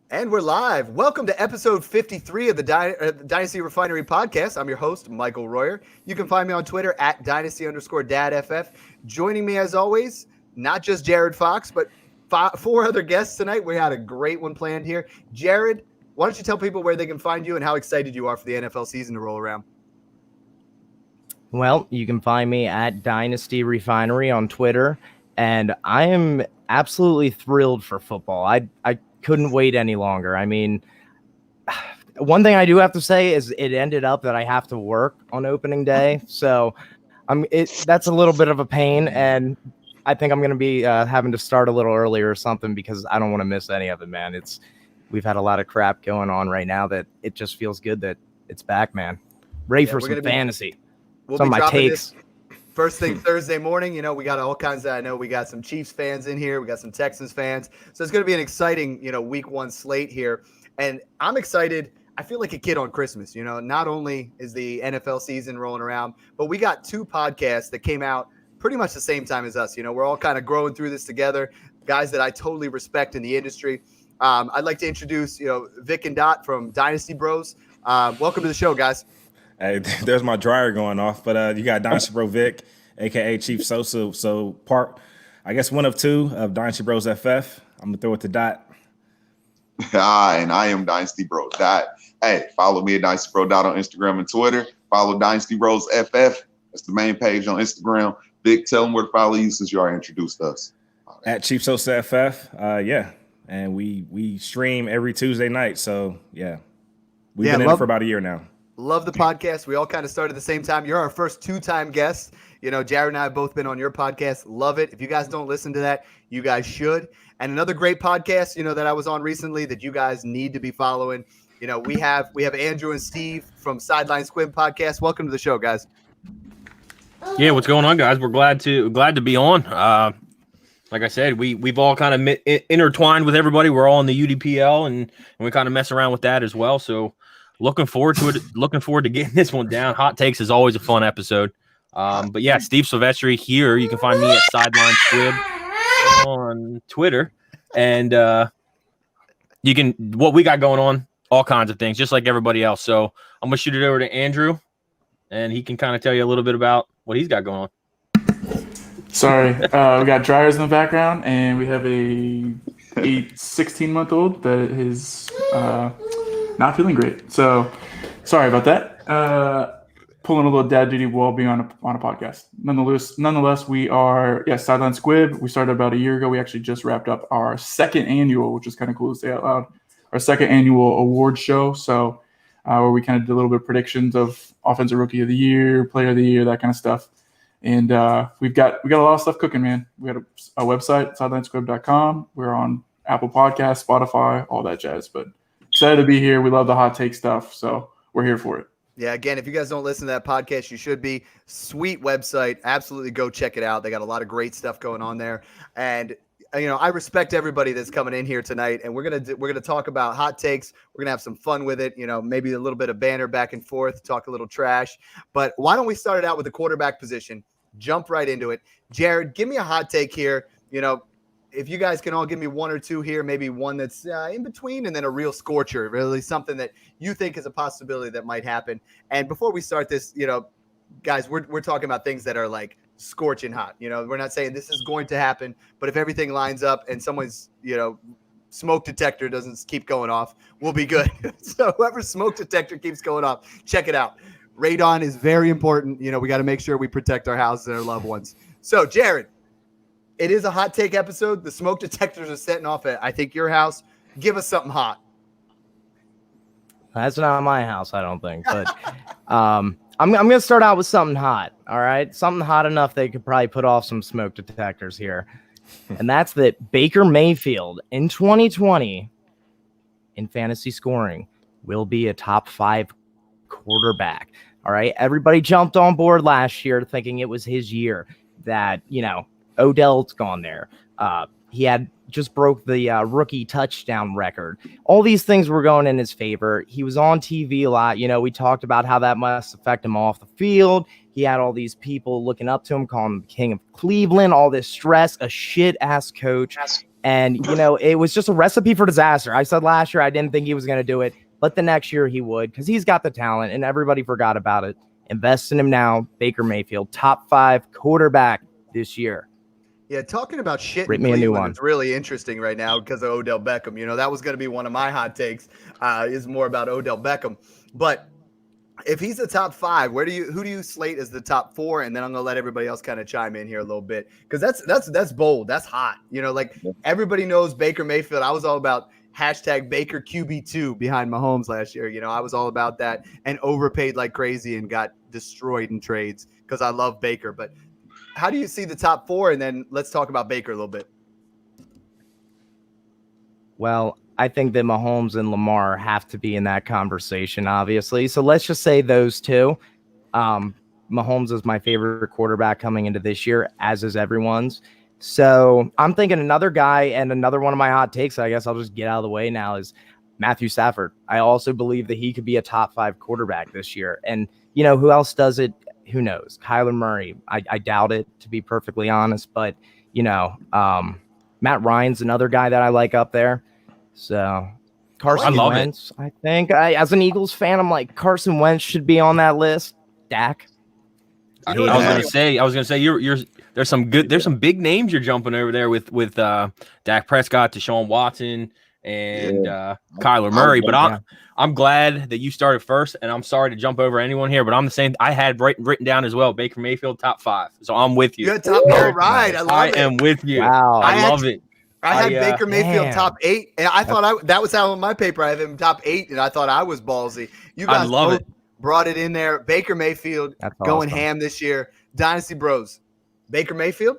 And we're live. Welcome to episode 53 of the Dynasty Refinery podcast. I'm your host, Michael Royer. You can find me on Twitter at Dynasty_DadFF. Joining me as always, not just Jared Fox, but four other guests tonight. We had a great one planned here. Jared, why don't you tell people where they can find you and how excited you are for the NFL season to roll around? Well, you can find me at Dynasty Refinery on Twitter, and I am absolutely thrilled for football. I couldn't wait any longer. I mean, one thing I do have to say is it ended up that I have to work on opening day, so that's a little bit of a pain, and I think I'm going to be having to start a little earlier or something because I don't want to miss any of it, man. We've had a lot of crap going on right now that it just feels good that it's back, man. Ready for some fantasy. We'll be dropping this first thing Thursday morning. You know, we got all kinds of, I know we got some Chiefs fans in here. We got some Texans fans. So it's going to be an exciting, week one slate here. And I'm excited. I feel like a kid on Christmas. Not only is the NFL season rolling around, but we got two podcasts that came out pretty much the same time as us. We're all kind of growing through this together. Guys that I totally respect in the industry. I'd like to introduce, Vic and Dot from Dynasty Bros. Welcome to the show, guys. Hey, there's my dryer going off, but you got Dynasty Bro Vic, a.k.a. Chief Sosa. So I guess one of two of Dynasty Bros FF. I'm going to throw it to Dot. And I am Dynasty Bro Dot. Hey, follow me at Dynasty Bro Dot on Instagram and Twitter. Follow Dynasty Bros FF. That's the main page on Instagram. Vic, tell them where to follow you since you already introduced us. At Chief Sosa FF. Yeah. And we stream every Tuesday night. So, yeah. We've been in it for about a year now. Love the podcast. We all kind of started at the same time. You're our first two-time guest. Jared and I have both been on your podcast. Love it. If you guys don't listen to that, you guys should. And another great podcast, that I was on recently that you guys need to be following. We have Andrew and Steve from Sideline Squibb podcast. Welcome to the show, guys. Yeah, what's going on, guys? We're glad to be on. Like I said, we've all kind of intertwined with everybody. We're all in the UDPL, and we kind of mess around with that as well. So looking forward to it. Looking forward to getting this one down. Hot Takes is always a fun episode. But yeah, Steve Silvestri here. You can find me at Sideline Squibb on Twitter. And you can what we got going on, all kinds of things, just like everybody else. So I'm gonna shoot it over to Andrew, and he can kind of tell you a little bit about what he's got going on. Sorry, we got dryers in the background, and we have a 16-month-old that is not feeling great. So sorry about that. Pulling a little dad duty while being on a podcast. Nonetheless, we are Sideline Squibb. We started about a year ago. We actually just wrapped up our second annual, which is kind of cool to say out loud. Our second annual award show. So where we kind of did a little bit of predictions of Offensive Rookie of the Year, Player of the Year, that kind of stuff. And we got a lot of stuff cooking, man. We got a website, sidelinesquibb.com. We're on Apple Podcasts, Spotify, all that jazz. But excited to be here. We love the hot take stuff, so we're here for it. Yeah, again, if you guys don't listen to that podcast, you should be. Sweet website. Absolutely go check it out. They got a lot of great stuff going on there. And I respect everybody that's coming in here tonight, and we're gonna talk about hot takes. We're gonna have some fun with it. Maybe a little bit of banter back and forth, talk a little trash. But why don't we start it out with the quarterback position? Jump right into it. Jared, give me a hot take here. If you guys can all give me one or two here, maybe one that's in between, and then a real scorcher, really something that you think is a possibility that might happen. And before we start this, guys, we're talking about things that are like scorching hot. We're not saying this is going to happen, but if everything lines up and someone's, smoke detector doesn't keep going off, we'll be good. So whoever's smoke detector keeps going off, check it out. Radon is very important. We got to make sure we protect our houses and our loved ones. So Jared, it is a hot take episode. The smoke detectors are setting off at, I think, your house. Give us something hot. That's not my house, I don't think. But I'm going to start out with something hot, all right? Something hot enough they could probably put off some smoke detectors here. And that's that Baker Mayfield in 2020 in fantasy scoring will be a top 5 quarterback, all right? Everybody jumped on board last year thinking it was his year that, Odell's gone there. He had just broke the rookie touchdown record. All these things were going in his favor. He was on TV a lot. We talked about how that must affect him off the field. He had all these people looking up to him, calling him the king of Cleveland, all this stress, a shit-ass coach. And, it was just a recipe for disaster. I said last year I didn't think he was going to do it, but the next year he would because he's got the talent and everybody forgot about it. Invest in him now. Baker Mayfield, top 5 quarterback this year. Yeah, talking about shit Rip in me a new Cleveland one. is really interesting right now because of Odell Beckham. That was going to be one of my hot takes is more about Odell Beckham. But if he's the top 5, who do you slate as the top 4? And then I'm gonna let everybody else kind of chime in here a little bit because that's bold, that's hot. Everybody knows Baker Mayfield. I was all about hashtag Baker QB2 behind Mahomes last year. I was all about that and overpaid like crazy and got destroyed in trades because I love Baker. But how do you see the top 4? And then let's talk about Baker a little bit. Well, I think that Mahomes and Lamar have to be in that conversation, obviously. So let's just say those two. Mahomes is my favorite quarterback coming into this year, as is everyone's. So I'm thinking another guy, and another one of my hot takes, I guess I'll just get out of the way now, is Matthew Stafford. I also believe that he could be a top 5 quarterback this year. And, who else does it? Who knows? Kyler Murray. I doubt it, to be perfectly honest. But, Matt Ryan's another guy that I like up there. So Carson Wentz, I think. As an Eagles fan, I'm like, Carson Wentz should be on that list. Dak. I was gonna say there's some big names you're jumping over there with Dak Prescott, Deshaun Watson, and Kyler Murray. But I'm glad that you started first, and I'm sorry to jump over anyone here, but I'm the same. I had written down as well, Baker Mayfield top 5. So I'm with you. You're top. All right, I am with you. Wow, I love it. I had Baker Mayfield top 8, and I thought that was how on my paper I have him top 8, and I thought I was ballsy. You guys both brought it in there. Baker Mayfield going ham this year. Dynasty Bros. Baker Mayfield.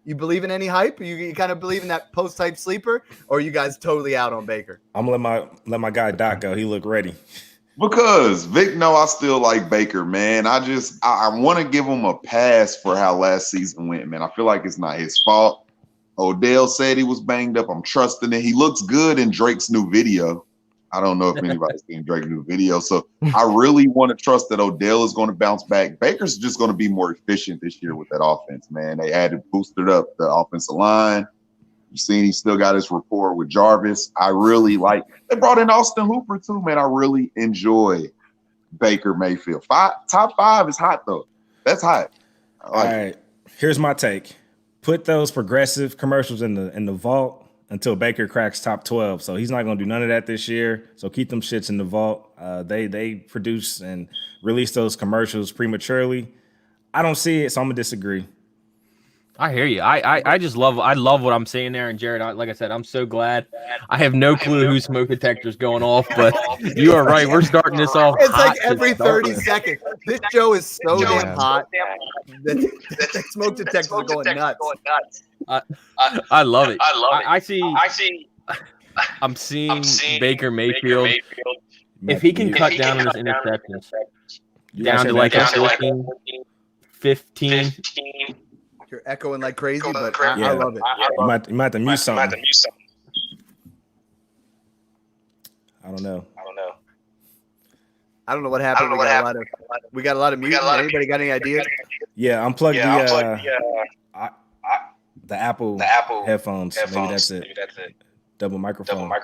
You believe in any hype? You kind of believe in that post-hype sleeper, or are you guys totally out on Baker? I'm gonna let my guy Doc go. He look ready. Because Vic, I still like Baker, man. I want to give him a pass for how last season went, man. I feel like it's not his fault. Odell said he was banged up. I'm trusting it. He looks good in Drake's new video. I don't know if anybody's seen Drake's new video. So I really want to trust that Odell is going to bounce back. Baker's just going to be more efficient this year with that offense, man. They boosted up the offensive line. You've seen he still got his rapport with Jarvis. I really they brought in Austin Hooper too, man. I really enjoy Baker Mayfield. Top 5 is hot though. That's hot. All right. Here's my take. Put those progressive commercials in the vault until Baker cracks top 12. So he's not going to do none of that this year. So keep them shits in the vault. They produce and release those commercials prematurely. I don't see it, so I'm going to disagree. I hear you. I just love what I'm seeing there. And Jared, like I said, I'm so glad. I have no clue whose smoke detector's going off, but you are right. We're starting this off. It's like every 30 seconds. This show is so damn hot that the smoke detectors are going nuts. I love it. I'm seeing Baker Mayfield. If he can cut down on his interceptions down to like 15. You're echoing like crazy, but I love it. You might have to mute something. I don't know. I don't know what happened. We got a lot of mute. Anybody got any ideas? Yeah, unplug the Apple headphones. Maybe that's it. Double microphone. I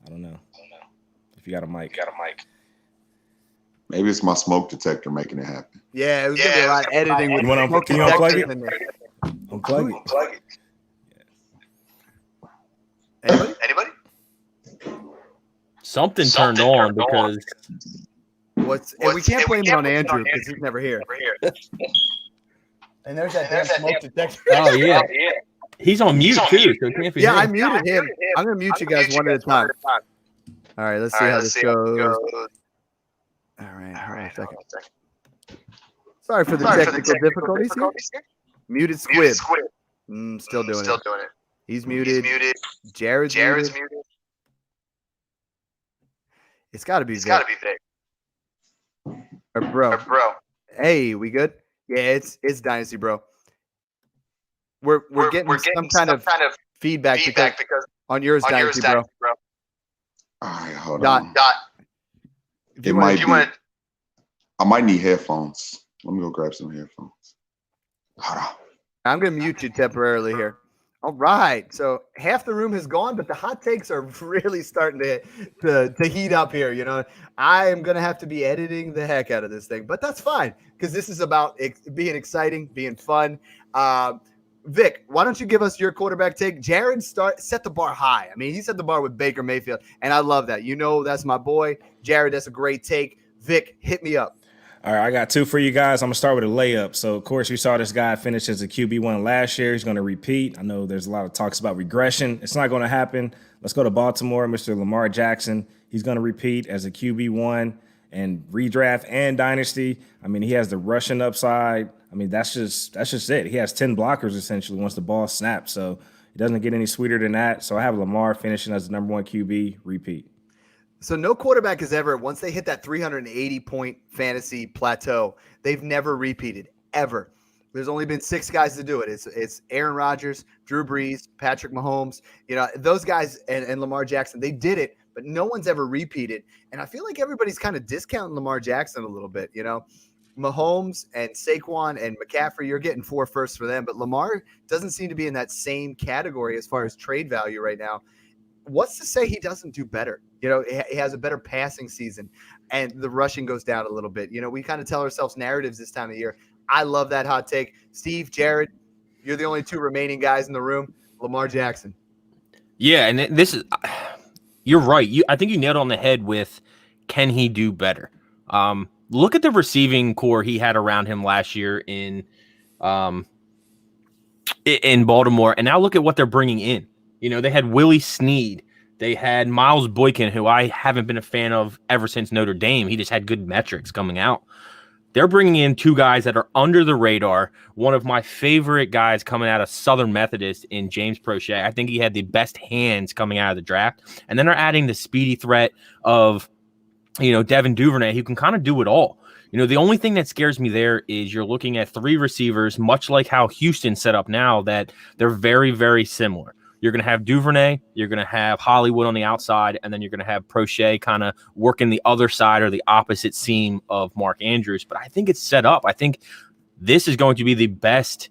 don't know. If you got a mic. Maybe it's my smoke detector making it happen. Yeah, it was gonna be a lot of editing with smoke can you detectors unplug it? in there. Unplug it. Anybody? Something turned on because and we can't blame it on Andrew because he's never here. And there's that damn smoke detector. Oh yeah. He's on mute too, so it can't be him. I muted him. I'm gonna mute you guys one at a time. All right, let's see how this goes. All right, hold on a second. Sorry for the technical difficulties here. Muted Squibb. Still doing it. He's muted. Jared's muted. It's got to be Vic. Or bro. Hey, we good? Yeah, it's Dynasty, bro. We're getting some kind of feedback because on yours, Dynasty, bro. All right, hold on. If you want, I might need headphones. Let me go grab some headphones. Hold on. I'm gonna mute you temporarily here. All right. So half the room has gone, but the hot takes are really starting to heat up here. You know, I am going to have to be editing the heck out of this thing, but that's fine because this is about being exciting, being fun. Vic, why don't you give us your quarterback take? Jared set the bar high. I mean, he set the bar with Baker Mayfield, and I love that. You know, that's my boy. Jared, that's a great take. Vic, hit me up. All right, I got two for you guys. I'm going to start with a layup. So, of course, you saw this guy finish as a QB1 last year. He's going to repeat. I know there's a lot of talks about regression. It's not going to happen. Let's go to Baltimore. Mr. Lamar Jackson, he's going to repeat as a QB1 and redraft and dynasty. I mean, he has the rushing upside. I mean, that's just it. He has 10 blockers, essentially, once the ball snaps. So it doesn't get any sweeter than that. So I have Lamar finishing as the number 1 QB, repeat. So no quarterback has ever, once they hit that 380-point fantasy plateau, they've never repeated, ever. There's only been 6 guys to do it. It's Aaron Rodgers, Drew Brees, Patrick Mahomes. You know, those guys and Lamar Jackson, they did it, but no one's ever repeated. And I feel like everybody's kind of discounting Lamar Jackson a little bit, you know. Mahomes and Saquon and McCaffrey, you're getting 4 firsts for them, but Lamar doesn't seem to be in that same category as far as trade value right now. What's to say he doesn't do better? You know, he has a better passing season and the rushing goes down a little bit. You know, we kind of tell ourselves narratives this time of year. I love that hot take. Steve, Jared, you're the only 2 remaining guys in the room. Lamar Jackson. Yeah, and this is you're right. I think you nailed it on the head with can he do better? Look at the receiving core he had around him last year in Baltimore, and now look at what they're bringing in. You know, they had Willie Snead. They had Miles Boykin, who I haven't been a fan of ever since Notre Dame. He just had good metrics coming out. They're bringing in 2 guys that are under the radar. One of my favorite guys coming out of Southern Methodist in James Prochet. I think he had the best hands coming out of the draft. And then they're adding the speedy threat of, you know, Devin Duvernay, who can kind of do it all. You know, the only thing that scares me there is you're looking at 3 receivers, much like how Houston's set up now, that they're very, very similar. You're going to have Duvernay, you're going to have Hollywood on the outside, and then you're going to have Prochet kind of working the other side or the opposite seam of Mark Andrews. But I think it's set up. I think this is going to be the best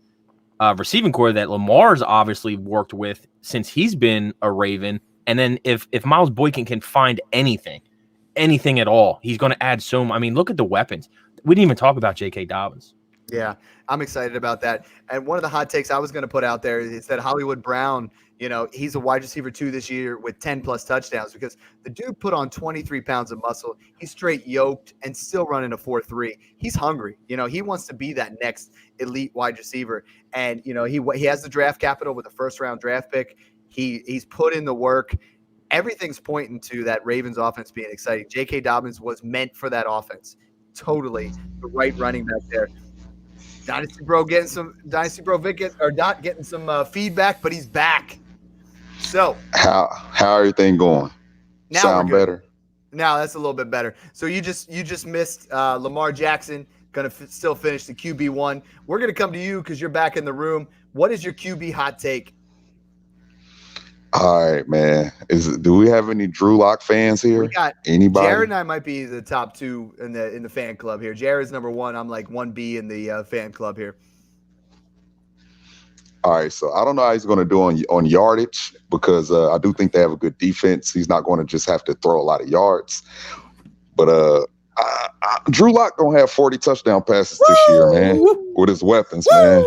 receiving core that Lamar's obviously worked with since he's been a Raven. And then if Miles Boykin can find anything at all, he's going to add so much. I mean, look at the weapons. We didn't even talk about J.K. Dobbins. Yeah, I'm excited about that. And one of the hot takes I was going to put out there is that Hollywood Brown, you know, he's a wide receiver 2 this year with 10-plus touchdowns because the dude put on 23 pounds of muscle. He's straight yoked and still running a 4.3. He's hungry. You know, he wants to be that next elite wide receiver. And, you know, he has the draft capital with a first-round draft pick. He's put in the work. Everything's pointing to that Ravens offense being exciting. J.K. Dobbins was meant for that offense. Totally the right running back there. Dynasty Bro Vic getting some feedback, but he's back. So how everything going? Now Sound better? Now that's a little bit better. So you just missed Lamar Jackson, gonna still finish the QB1. We're gonna come to you because you're back in the room. What is your QB hot take? All right, man. Do we have any Drew Lock fans here? We got anybody? Jared and I might be the top 2 in the fan club here. Jared's number 1. I'm like 1B in the fan club here. All right, so I don't know how he's going to do on yardage because I do think they have a good defense. He's not going to just have to throw a lot of yards. But Drew Lock going to have 40 touchdown passes this year, man, with his weapons, man.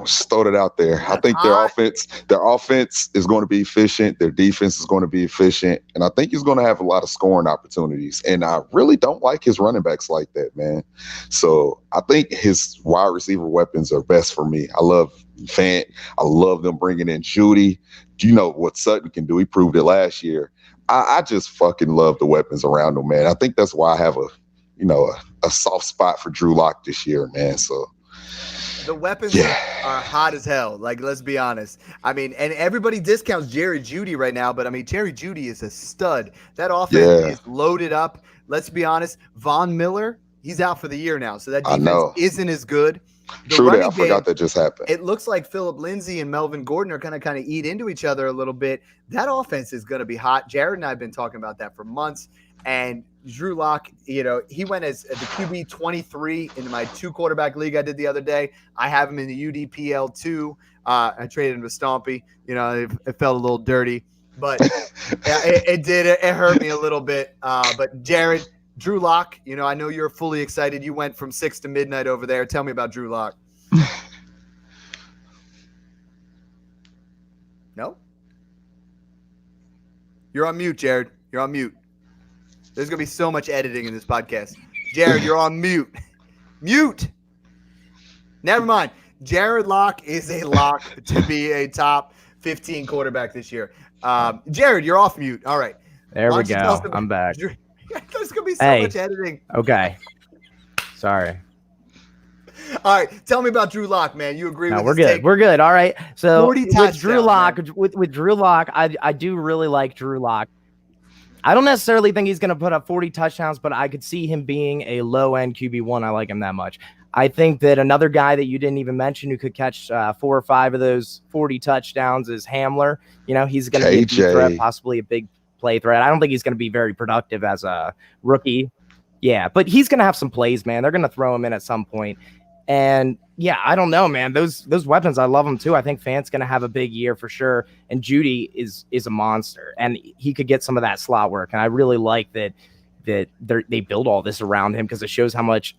Just throw it out there. I think their offense is going to be efficient. Their defense is going to be efficient. And I think he's going to have a lot of scoring opportunities. And I really don't like his running backs like that, man. So I think his wide receiver weapons are best for me. I love Fant. I love them bringing in Judy. You know what Sutton can do. He proved it last year. I just fucking love the weapons around him, man. I think that's why I have a soft spot for Drew Lock this year, man. So the weapons are hot as hell. Like, let's be honest. I mean, and everybody discounts Jerry Jeudy right now, but I mean, Jerry Jeudy is a stud. That offense is loaded up. Let's be honest. Von Miller, he's out for the year now, so that defense isn't as good. True that. I forgot that just happened. It looks like Phillip Lindsay and Melvin Gordon are going to kind of eat into each other a little bit. That offense is going to be hot. Jared and I have been talking about that for months. And Drew Lock, you know, he went as the QB 23 in my 2 quarterback league I did the other day. I have him in the UDPL 2. I traded him to Stompy. You know, it felt a little dirty, but yeah, it did. It hurt me a little bit. But Jared, Drew Lock, you know, I know you're fully excited. You went from 6 to midnight over there. Tell me about Drew Lock. No? You're on mute, Jared. You're on mute. There's going to be so much editing in this podcast. Jared, you're on mute. Mute. Never mind. Jared Lock is a lock to be a top 15 quarterback this year. Jared, you're off mute. All right. There we go. I'm back. There's going to be so much editing. Okay. Sorry. All right. Tell me about Drew Lock, man. You agree with we're his good. take? We're good. All right. So 40 with Drew Lock, man. with Drew Lock, I do really like Drew Lock. I don't necessarily think he's going to put up 40 touchdowns, but I could see him being a low-end QB1. I like him that much. I think that another guy that you didn't even mention who could catch 4 or 5 of those 40 touchdowns is Hamler. You know, he's going to be a deep threat, possibly a big play threat. I don't think he's going to be very productive as a rookie. Yeah, but he's going to have some plays, man. They're going to throw him in at some point. And yeah, I don't know, man. Those weapons, I love them too. I think Fant's going to have a big year for sure. And Judy is a monster, and he could get some of that slot work. And I really like that they build all this around him because it shows how much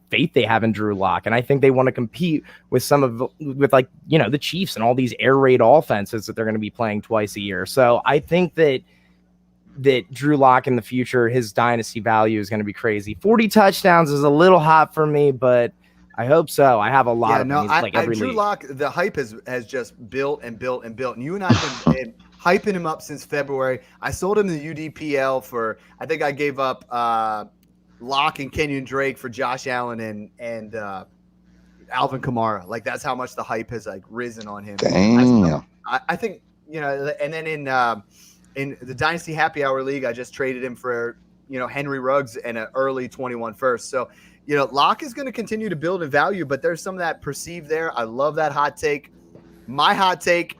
faith they have in Drew Lock. And I think they want to compete with with like, you know, the Chiefs and all these air raid offenses that they're going to be playing twice a year. So I think that Drew Lock in the future, his dynasty value is going to be crazy. 40 touchdowns is a little hot for me, but I hope so. I have a lot of them. Drew Lock, the hype has just built and built and built. And you and I have been hyping him up since February. I sold him the UDPL for, I think I gave up Lock and Kenyon Drake for Josh Allen and Alvin Kamara. Like, that's how much the hype has like risen on him. Damn. I think, you know, and then in the Dynasty Happy Hour League, I just traded him for, you know, Henry Ruggs and an early 21 first. So, you know, Lock is going to continue to build in value, but there's some of that perceived there. I love that hot take. My hot take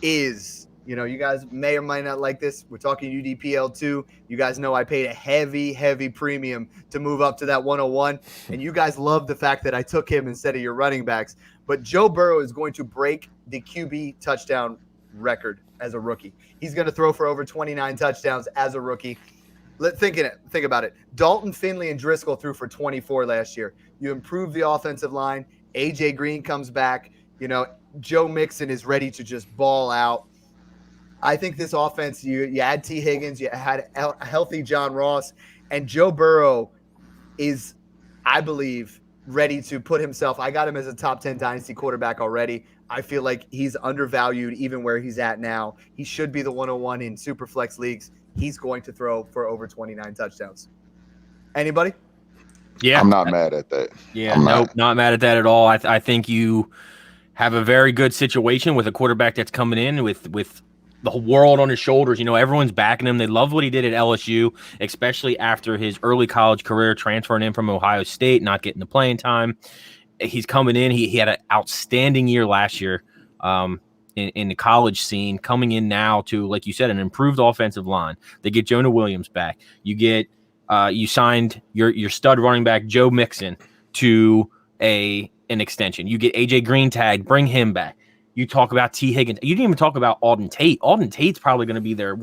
is, you know, you guys may or might not like this. We're talking UDPL 2. You guys know I paid a heavy, heavy premium to move up to that 101. And you guys love the fact that I took him instead of your running backs. But Joe Burrow is going to break the QB touchdown record as a rookie. He's going to throw for over 29 touchdowns as a rookie. Think about it. Dalton, Finley, and Driscoll threw for 24 last year. You improve the offensive line. AJ Green comes back. You know, Joe Mixon is ready to just ball out. I think this offense, you add T. Higgins, you had a healthy John Ross, and Joe Burrow is, I believe, ready to put himself. I got him as a top 10 dynasty quarterback already. I feel like he's undervalued even where he's at now. He should be the 101 in super flex leagues. He's going to throw for over 29 touchdowns. Anybody? Yeah. I'm not mad at that. Yeah, not mad at that at all. I think you have a very good situation with a quarterback that's coming in with the whole world on his shoulders. You know, everyone's backing him. They love what he did at LSU, especially after his early college career, transferring in from Ohio State, not getting the playing time. He's coming in. He had an outstanding year last year in the college scene, coming in now to, like you said, an improved offensive line. They get Jonah Williams back. You get you signed your stud running back Joe Mixon to an extension. You get AJ Green tag, bring him back. You talk about T. Higgins. You didn't even talk about Auden Tate. Auden Tate's probably going to be there,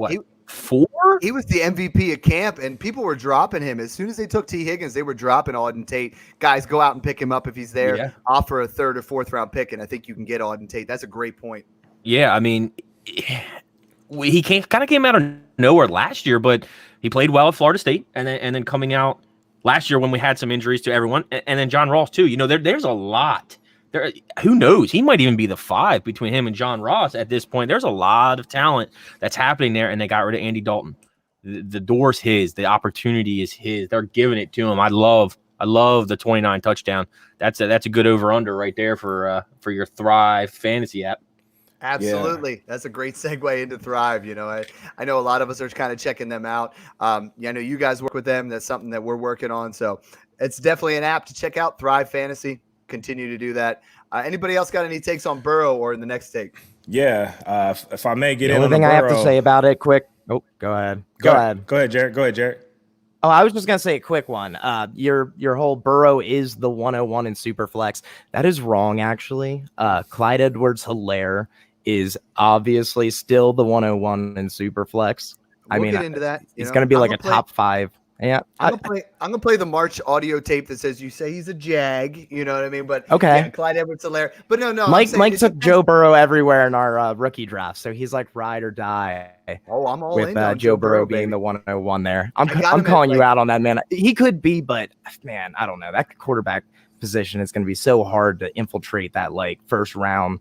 4? He was the MVP of camp, and people were dropping him. As soon as they took T. Higgins, they were dropping Auden Tate. Guys, go out and pick him up if he's there. Yeah. Offer a 3rd or 4th round pick, and I think you can get Auden Tate. That's a great point. Yeah, I mean, he kind of came out of nowhere last year, but he played well at Florida State, and then coming out last year when we had some injuries to everyone, and then John Ross too. You know, there's a lot. Who knows? He might even be the 5 between him and John Ross at this point. There's a lot of talent that's happening there, and they got rid of Andy Dalton. The door's his. The opportunity is his. They're giving it to him. I love the 29 touchdown. That's a good over-under right there for your Thrive fantasy app. Absolutely. Yeah. That's a great segue into Thrive. You know, I know a lot of us are kind of checking them out. I know you guys work with them. That's something that we're working on. So it's definitely an app to check out, Thrive Fantasy. Continue to do that. Anybody else got any takes on Burrow or in the next take? Yeah. If I may get the in only on thing Burrow, I have to say about it quick. Oh, go ahead. Go ahead, Jared. Oh, I was just gonna say a quick one. Your whole Burrow is the 101 in Superflex. That is wrong, actually. Clyde Edwards-Helaire is obviously still the 101 in Superflex. I We'll mean, get into that. he's gonna be like a top 5. Yeah. I'm gonna play the March audio tape that says you say he's a jag. You know what I mean? But Okay. yeah, Clyde Edwards-Helaire. But no, I'm Mike saying it took depends. Joe Burrow everywhere in our rookie draft, so he's like ride or die. Oh, I'm all With in on Joe Burrow being baby. the 101 there. I'm I got him at, calling you like- out on that, man. He could be, but man, I don't know. That quarterback position is going to be so hard to infiltrate that like first round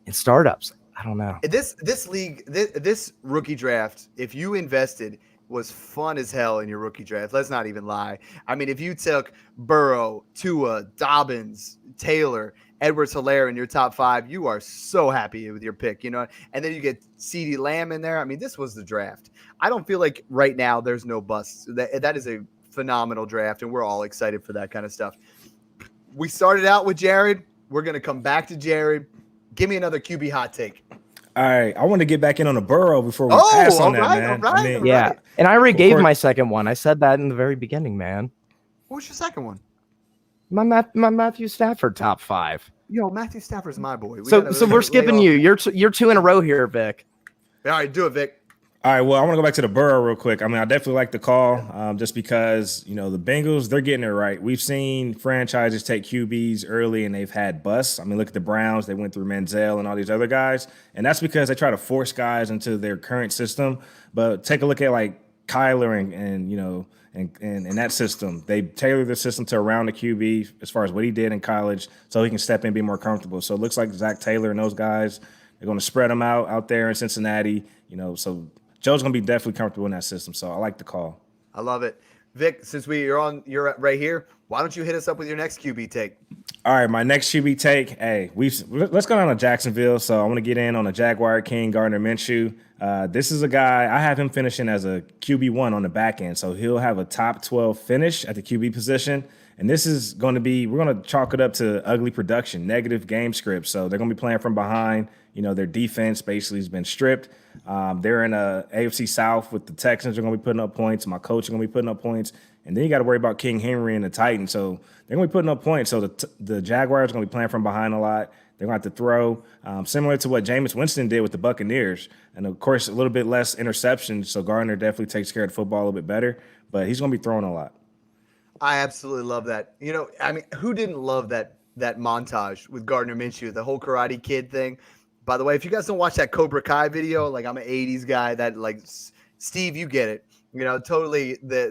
in startups. I don't know. This league, this rookie draft, if you invested, was fun as hell in your rookie draft. Let's not even lie. I mean, if you took Burrow, Tua, Dobbins, Taylor, Edwards-Helaire in your top 5, you are so happy with your pick, you know. And then you get CeeDee Lamb in there. I mean, this was the draft. I don't feel like right now there's no busts. That is a phenomenal draft, and we're all excited for that kind of stuff. We started out with Jared. We're gonna come back to Jared. Give me another QB hot take. All right, I want to get back in on the Burrow before we pass on that, man. all right. Yeah. And I already gave course. my second one. I said that in the very beginning, man. What was your second one? My Matthew Stafford top 5. Yo, Matthew Stafford's my boy. So we're skipping you. You're 2 in a row here, Vic. All right, do it, Vic. All right, well, I want to go back to the Burrow real quick. I mean, I definitely like the call just because, you know, the Bengals, they're getting it right. We've seen franchises take QBs early and they've had busts. I mean, look at the Browns. They went through Manziel and all these other guys. And that's because they try to force guys into their current system. But take a look at, like, Kyler and you know, and that system. They tailored the system to around the QB as far as what he did in college so he can step in and be more comfortable. So it looks like Zach Taylor and those guys, they're going to spread them out there in Cincinnati, you know, so – Joe's gonna be definitely comfortable in that system, so I like the call. I love it, Vic. Since you're right here, why don't you hit us up with your next QB take? All right, my next QB take. Hey, let's go down to Jacksonville. So I want to get in on the Jaguar King, Gardner Minshew. This is a guy I have him finishing as a QB1 on the back end, so he'll have a top 12 finish at the QB position. And this is going to be, we're going to chalk it up to ugly production, negative game script. So they're going to be playing from behind. You know, their defense basically has been stripped. They're in a AFC South with the Texans. They're going to be putting up points. My coach is going to be putting up points. And then you got to worry about King Henry and the Titans. So they're going to be putting up points. So the Jaguars are going to be playing from behind a lot. They're going to have to throw, similar to what Jameis Winston did with the Buccaneers. And, of course, a little bit less interceptions. So Gardner definitely takes care of the football a little bit better. But he's going to be throwing a lot. I absolutely love that. You know, I mean, who didn't love that montage with Gardner Minshew, the whole Karate Kid thing? By the way, if you guys don't watch that Cobra Kai video, like I'm an 80s guy that like Steve, you get it. You know, totally the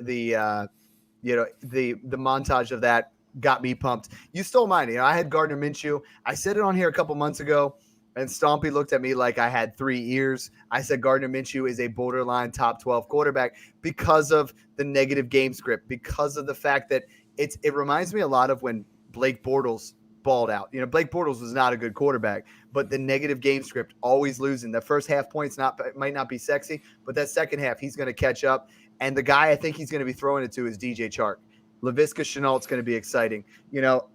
montage of that got me pumped. You stole mine. You know, I had Gardner Minshew. I said it on here a couple months ago, and Stompy looked at me like I had 3 ears. I said Gardner Minshew is a borderline top 12 quarterback because of the negative game script, because of the fact that it reminds me a lot of when Blake Bortles balled out. You know, Blake Bortles was not a good quarterback, but the negative game script, always losing. The first half points might not be sexy, but that second half he's going to catch up. And the guy I think he's going to be throwing it to is DJ Chark. Laviska Shenault's going to be exciting. You know,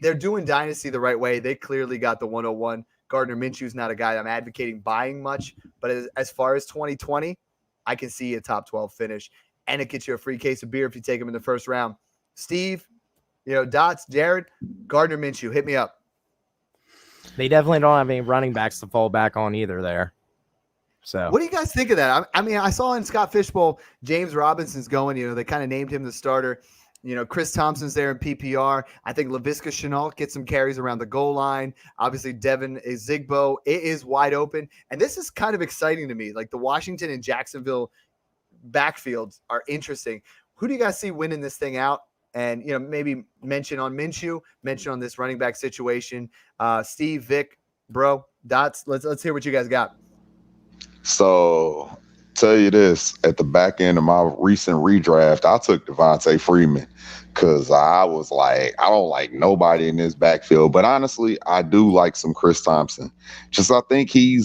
they're doing Dynasty the right way. They clearly got the 101. Gardner Minshew's not a guy I'm advocating buying much, but as far as 2020, I can see a top 12 finish, and it gets you a free case of beer if you take him in the first round. Steve, you know, Dots, Jared, Gardner Minshew, hit me up. They definitely don't have any running backs to fall back on either there. So what do you guys think of that? I mean, I saw in Scott Fishbowl, James Robinson's going, you know, they kind of named him the starter. You know, Chris Thompson's there in PPR. I think Laviska Shenault gets some carries around the goal line. Obviously, Devin Ezigbo, it is wide open. And this is kind of exciting to me. Like the Washington and Jacksonville backfields are interesting. Who do you guys see winning this thing out? And, you know, maybe mention on Minshew, mention on this running back situation. Steve, Vic, bro, Dots, let's hear what you guys got. So, tell you this, at the back end of my recent redraft, I took Devontae Freeman because I was like, I don't like nobody in this backfield. But honestly, I do like some Chris Thompson. Just I think he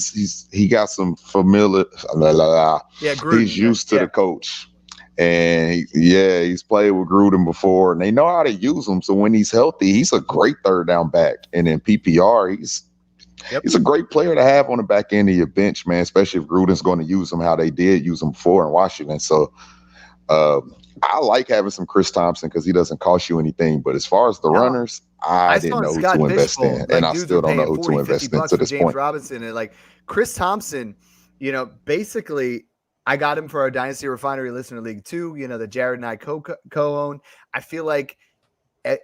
got some familiar. Yeah, Gruden, he's used to the coach. And he's played with Gruden before, and they know how to use him. So when he's healthy, he's a great third down back. And in PPR, he's a great player to have on the back end of your bench, man, especially if Gruden's going to use him how they did use him before in Washington. So I like having some Chris Thompson because he doesn't cost you anything. But as far as the runners, I didn't know who to invest in, and I still don't know who to invest in to this James point. Robinson and like Chris Thompson, basically I got him for our Dynasty Refinery Listener League 2, that Jared and I co-own. I feel like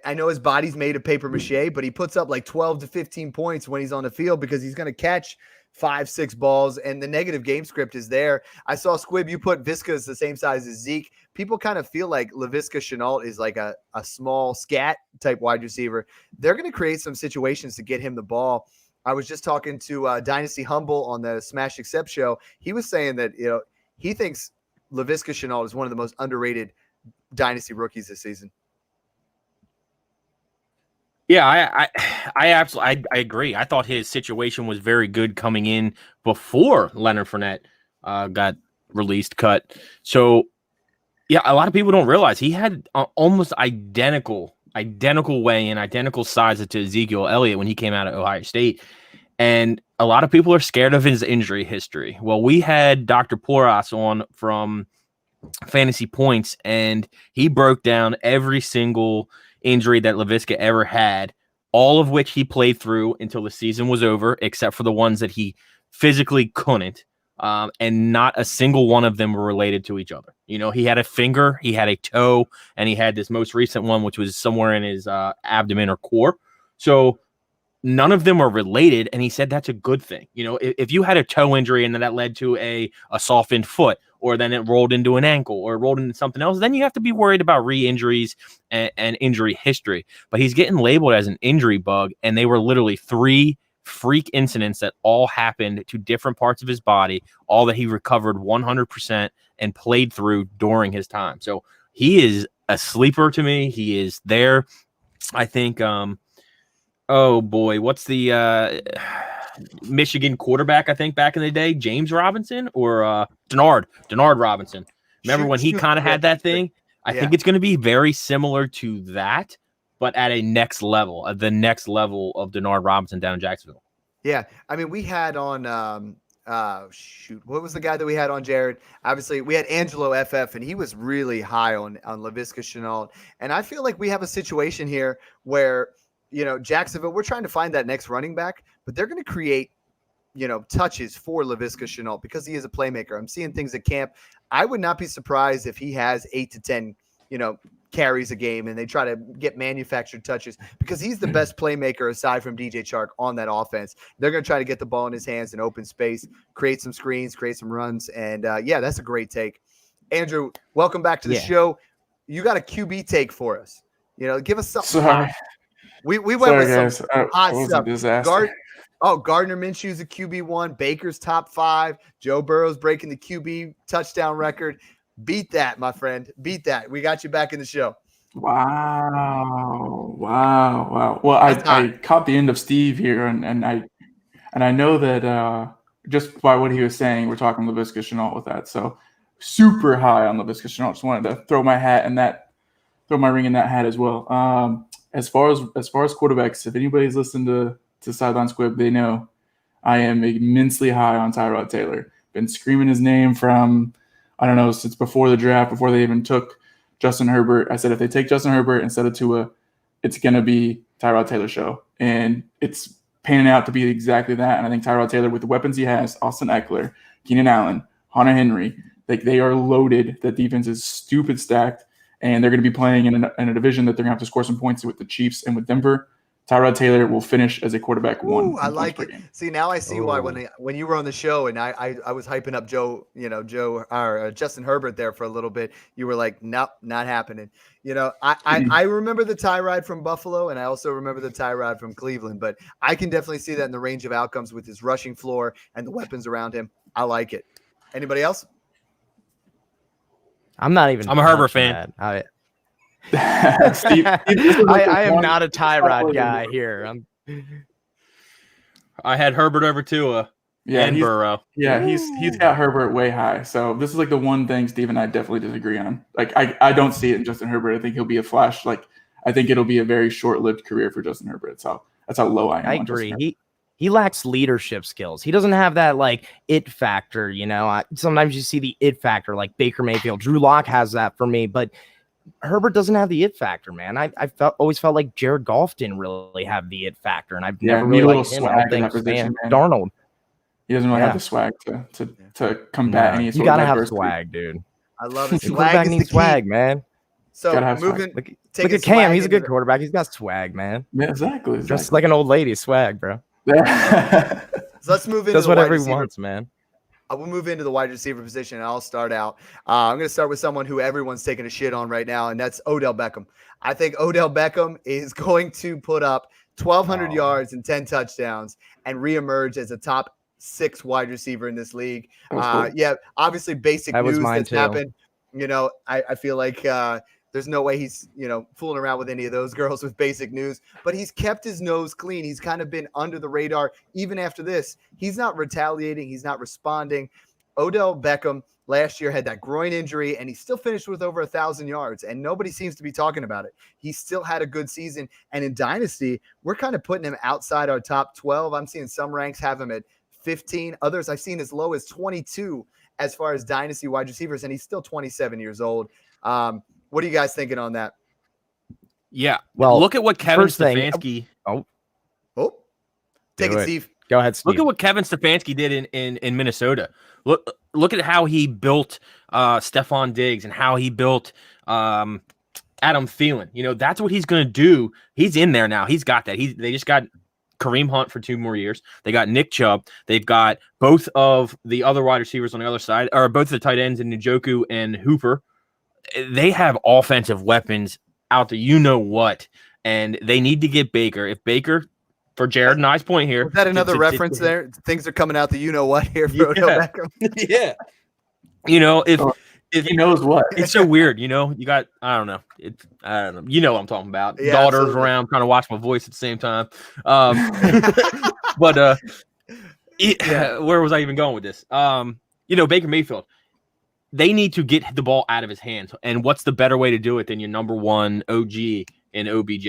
I know his body's made of paper mache, but he puts up like 12 to 15 points when he's on the field because he's going to catch 5-6 balls, and the negative game script is there. I saw Squibb, you put Visca as the same size as Zeke. People kind of feel like Laviska Shenault is like a small scat type wide receiver. They're going to create some situations to get him the ball. I was just talking to Dynasty Humble on the Smash Accept show. He was saying that he thinks Laviska Shenault is one of the most underrated Dynasty rookies this season. Yeah, I absolutely I agree. I thought his situation was very good coming in before Leonard Fournette got cut. So, yeah, a lot of people don't realize he had almost identical way and identical size to Ezekiel Elliott when he came out of Ohio State. And a lot of people are scared of his injury history. Well, we had Dr. Poras on from Fantasy Points, and he broke down every single injury that Laviska ever had, all of which he played through until the season was over, except for the ones that he physically couldn't. And not a single one of them were related to each other. He had a finger, he had a toe, and he had this most recent one, which was somewhere in his abdomen or core. So none of them are related. And he said that's a good thing. If you had a toe injury and then that led to a softened foot, or then it rolled into an ankle or rolled into something else, then you have to be worried about re-injuries and injury history. But he's getting labeled as an injury bug, and they were literally 3 freak incidents that all happened to different parts of his body, all that he recovered 100% and played through during his time. So he is a sleeper to me. He is there. I think, oh boy, what's the Michigan quarterback, I think, back in the day, James Robinson or Denard Robinson. Remember when he kind of had that thing? I think it's going to be very similar to that, but at a next level, the next level of Denard Robinson down in Jacksonville. Yeah. I mean, we had on, what was the guy that we had on, Jared? Obviously, we had Angelo FF, and he was really high on Laviska Shenault. And I feel like we have a situation here where, Jacksonville, we're trying to find that next running back, but they're going to create, touches for Laviska Shenault because he is a playmaker. I'm seeing things at camp. I would not be surprised if he has 8 to 10, carries a game and they try to get manufactured touches because he's the best playmaker aside from DJ Chark on that offense. They're going to try to get the ball in his hands in open space, create some screens, create some runs. And that's a great take. Andrew, welcome back to the show. You got a QB take for us. Give us something. Sorry. We went with guys. some hot stuff. Disaster. Gardner Minshew's a QB1. Baker's top 5. Joe Burrow's breaking the QB touchdown record. Beat that, my friend. Beat that. We got you back in the show. Wow. Well, I caught the end of Steve here, and I know that just by what he was saying, we're talking Laviska Shenault with that. So super high on Laviska Shenault. Just wanted to throw my ring in that hat as well. As far as quarterbacks, if anybody's listened to Sideline Squibb, they know I am immensely high on Tyrod Taylor. Been screaming his name from, I don't know, since before the draft, before they even took Justin Herbert. I said if they take Justin Herbert instead of Tua, it's going to be Tyrod Taylor show. And it's panning out to be exactly that. And I think Tyrod Taylor, with the weapons he has, Austin Eckler, Keenan Allen, Hunter Henry, they are loaded. That defense is stupid stacked. And they're going to be playing in a division that they're going to have to score some points with the Chiefs and with Denver. Tyrod Taylor will finish as a quarterback 1. I like it. See, now I see why when you were on the show and I was hyping up Justin Herbert there for a little bit, you were like, nope, not happening. I remember the Tyrod from Buffalo, and I also remember the Tyrod from Cleveland, but I can definitely see that in the range of outcomes with his rushing floor and the weapons around him. I like it. Anybody else? I'm not even. I'm a Herbert fan. Steve, I am not a Tyrod guy here. I had Herbert over Tua and Burrow. Yeah, he's got Herbert way high. So this is like the one thing Steve and I definitely disagree on. Like I don't see it in Justin Herbert. I think he'll be a flash. Like I think it'll be a very short-lived career for Justin Herbert. That's how low I am. I agree. he lacks leadership skills. He doesn't have that like it factor, sometimes you see the it factor like Baker Mayfield. Drew Lock has that for me, but Herbert doesn't have the it factor, man. I always felt like Jared Goff didn't really have the it factor, and I've never need really a liked little him. I swag don't in that think position, man. Darnold. He doesn't really Yeah. have the swag to combat any You sort gotta of have adversity. swag, dude. I love it. Your Swag quarterback is the needs key. swag, man. So Gotta have swag. moving. Look taking at Cam. swag He's a into good the- quarterback. He's got swag, man. Yeah, exactly. Just like an old lady, swag, bro. So let's move into Does the whatever wide he receiver. wants, man. I will move into the wide receiver position, and I'll start out. I'm going to start with someone who everyone's taking a shit on right now, and that's Odell Beckham. I think Odell Beckham is going to put up 1,200 yards and 10 touchdowns and reemerge as a top 6 wide receiver in this league. Cool. Yeah, obviously basic That was news mine that's too. happened. I feel like there's no way he's, fooling around with any of those girls with basic news, but he's kept his nose clean. He's kind of been under the radar even after this. He's not retaliating. He's not responding. Odell Beckham last year had that groin injury, and he still finished with over 1,000 yards, and nobody seems to be talking about it. He still had a good season, and in Dynasty, we're kind of putting him outside our top 12. I'm seeing some ranks have him at 15. Others I've seen as low as 22 as far as Dynasty wide receivers, and he's still 27 years old. What are you guys thinking on that? Yeah. Well, look at what Kevin first thing- Stefanski. Oh, take Do it, it. Steve. Go ahead, Steve. Look at what Kevin Stefanski did in Minnesota. Look at how he built Stephon Diggs and how he built Adam Thielen. That's what he's going to do. He's in there now. He's got that. They just got Kareem Hunt for 2 more years. They got Nick Chubb. They've got both of the other wide receivers on the other side, or both the tight ends in Njoku and Hooper. They have offensive weapons out there. What? And they need to get Baker. If Baker, for Jared and I's point here. Was that another reference there? Things are coming out the what here for Odell Beckham. Yeah. If he knows what. it's so weird, you got, I don't know. I don't know. What I'm talking about. Yeah, Daughters absolutely. around trying to watch my voice at the same time. But where was I even going with this? Baker Mayfield, they need to get the ball out of his hands. And what's the better way to do it than your number one OG in OBJ?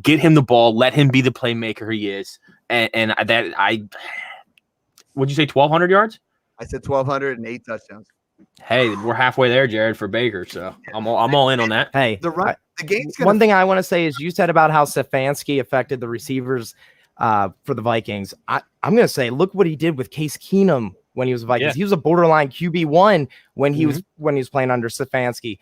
Get him the ball, let him be the playmaker he is. And would you say 1,200 yards? I said 1,200 and 8 touchdowns. Hey, we're halfway there, Jared, for Baker. So I'm all in on that. Hey, The game's gonna one thing I want to say is you said about how Stefanski affected the receivers for the Vikings. I'm going to say, look what he did with Case Keenum when he was Vikings. Yeah. He was a borderline QB1 when he was playing under Stefanski.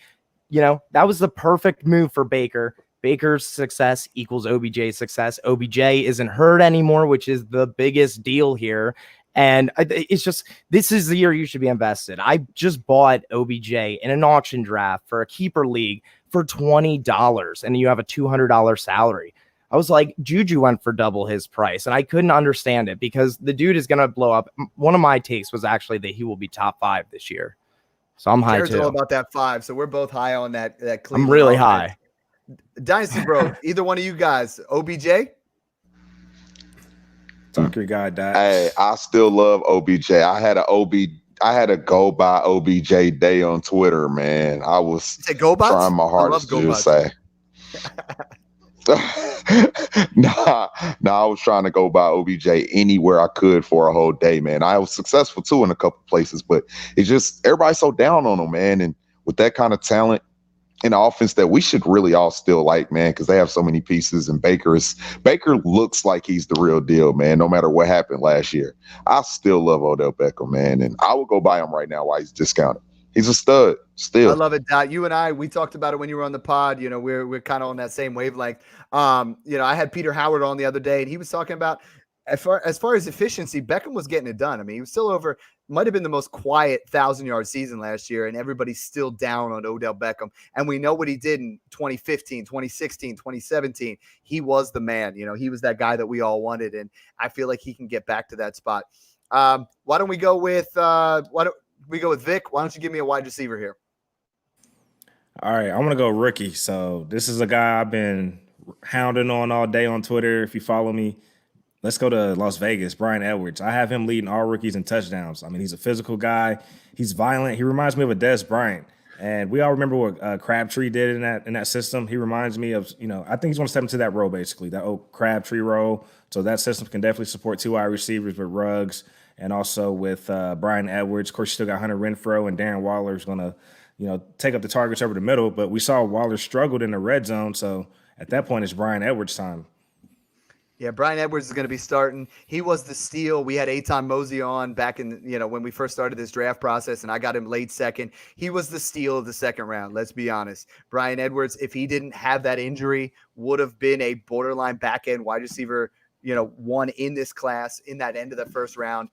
That was the perfect move for Baker. Baker's success equals OBJ's success. OBJ isn't hurt anymore, which is the biggest deal here. And it's just, this is the year you should be invested. I just bought OBJ in an auction draft for a keeper league for $20, and you have a $200 salary. I was like, Juju went for double his price, and I couldn't understand it because the dude is going to blow up. One of my takes was actually that he will be top 5 this year. So I'm high Jared's too. all about that 5, so we're both high on that. I'm Cleveland really offense. high. Dynasty bro, either one of you guys, OBJ? Talk your guy, Dot. Hey, I still love OBJ. I had a go by OBJ day on Twitter, man. I was Say go bots? trying my I love hardest go to bots. say. Nah, I was trying to go by OBJ anywhere I could for a whole day, man. I was successful too in a couple places, but it's just everybody's so down on him, man. And with that kind of talent in the offense that we should really all still like, man, because they have so many pieces. And Baker looks like he's the real deal, man. No matter what happened last year, I still love Odell Beckham, man, and I would go buy him right now while he's discounted. He's a stud still. I love it, Dot. You and I, we talked about it when you were on the pod. We're kind of on that same wavelength. I had Peter Howard on the other day, and he was talking about as far as efficiency, Beckham was getting it done. I mean, he was still might have been the most quiet 1,000-yard season last year, and everybody's still down on Odell Beckham. And we know what he did in 2015, 2016, 2017. He was the man. He was that guy that we all wanted, and I feel like he can get back to that spot. Why don't we go with Vic? Why don't you give me a wide receiver here? All right, I'm going to go rookie. So this is a guy I've been hounding on all day on Twitter. If you follow me, let's go to Las Vegas. Brian Edwards. I have him leading all rookies in touchdowns. I mean, he's a physical guy. He's violent. He reminds me of a Dez Bryant. And we all remember what Crabtree did in that system. He reminds me of, I think he's going to step into that role, basically, that old Crabtree role. So that system can definitely support 2 wide receivers with Ruggs and also with Brian Edwards. Of course, you still got Hunter Renfrow, and Darren Waller is going to, take up the targets over the middle. But we saw Waller struggled in the red zone. So at that point, it's Brian Edwards' time. Yeah, Brian Edwards is going to be starting. He was the steal. We had Eitan Mosey on back in, when we first started this draft process, and I got him late second. He was the steal of the second round. Let's be honest. Brian Edwards, if he didn't have that injury, would have been a borderline back end wide receiver, 1 in this class in that end of the first round.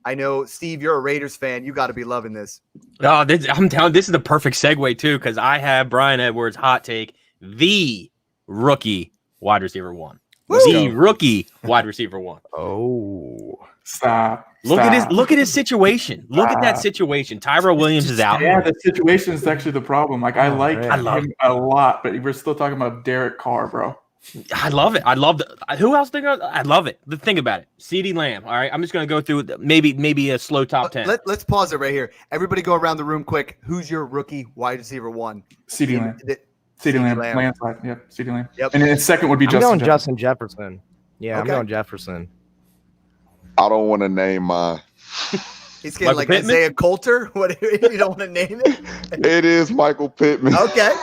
I know, Steve, you're a Raiders fan. You got to be loving this. Oh, I'm telling, this is the perfect segue too, because I have Brian Edwards hot take, the rookie wide receiver 1. The rookie wide receiver 1. Oh, Stop. Look at his situation. Look at that situation. Tyrell Williams is out. Yeah, the situation is actually the problem. Like, I like love him a lot, but we're still talking about Derek Carr, bro. I love it. I love it. Who else? I love it. Think about it. CeeDee Lamb. All right. I'm just going to go through maybe a slow top 10. Let's pause it right here. Everybody go around the room quick. Who's your rookie wide receiver 1? CeeDee Lamb. CeeDee Lamb. Landslide. Yep. CeeDee Lamb. Yep. And then second would be Justin Jefferson. Yeah, Okay. I'm going Jefferson. I don't want to name mine. He's getting like Pittman? Isaiah Coulter. What, you don't want to name it? It is Michael Pittman. Okay.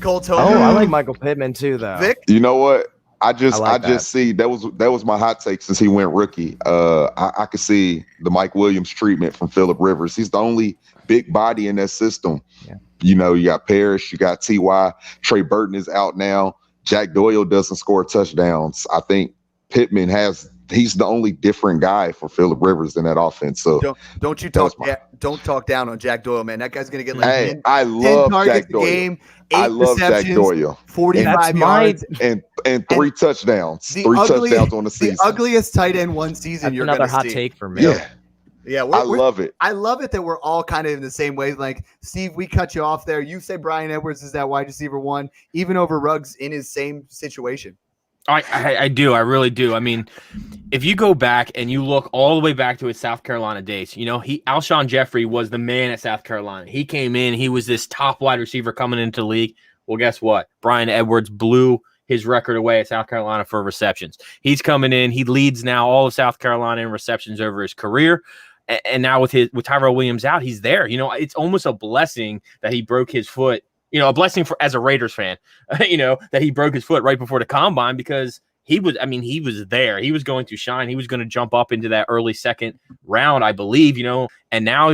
Colt Oh, Homer. I like Michael Pittman too, though. Vic. You know what? I like that. just see that was my hot take since he went rookie. I could see the Mike Williams treatment from Phillip Rivers. He's the only big body in that system. Yeah. You got Parrish, you got T.Y. Trey Burton is out now. Jack Doyle doesn't score touchdowns. I think Pittman he's the only different guy for Phillip Rivers in that offense. So don't talk down on Jack Doyle, man. That guy's gonna get like 10 I love targets Jack Doyle. a game, 8 I love Jack receptions, Doyle. 45 yards, And 3 touchdowns. the 3 ugly- touchdowns on the season. the ugliest tight end one season. That's You're another gonna hot see. take for me. Yeah. Yeah, I love it. I love it that we're all kind of in the same way. Like, Steve, we cut you off there. You say Brian Edwards is that wide receiver 1, even over Ruggs in his same situation. I do. I really do. I mean, if you go back and you look all the way back to his South Carolina days, Alshon Jeffrey was the man at South Carolina. He came in. He was this top wide receiver coming into the league. Well, guess what? Brian Edwards blew his record away at South Carolina for receptions. He's coming in. He leads now all of South Carolina in receptions over his career. And now with Tyrell Williams out, he's there. It's almost a blessing that he broke his foot. A blessing as a Raiders fan, that he broke his foot right before the combine, because he was there. He was going to shine. He was going to jump up into that early second round, I believe, and now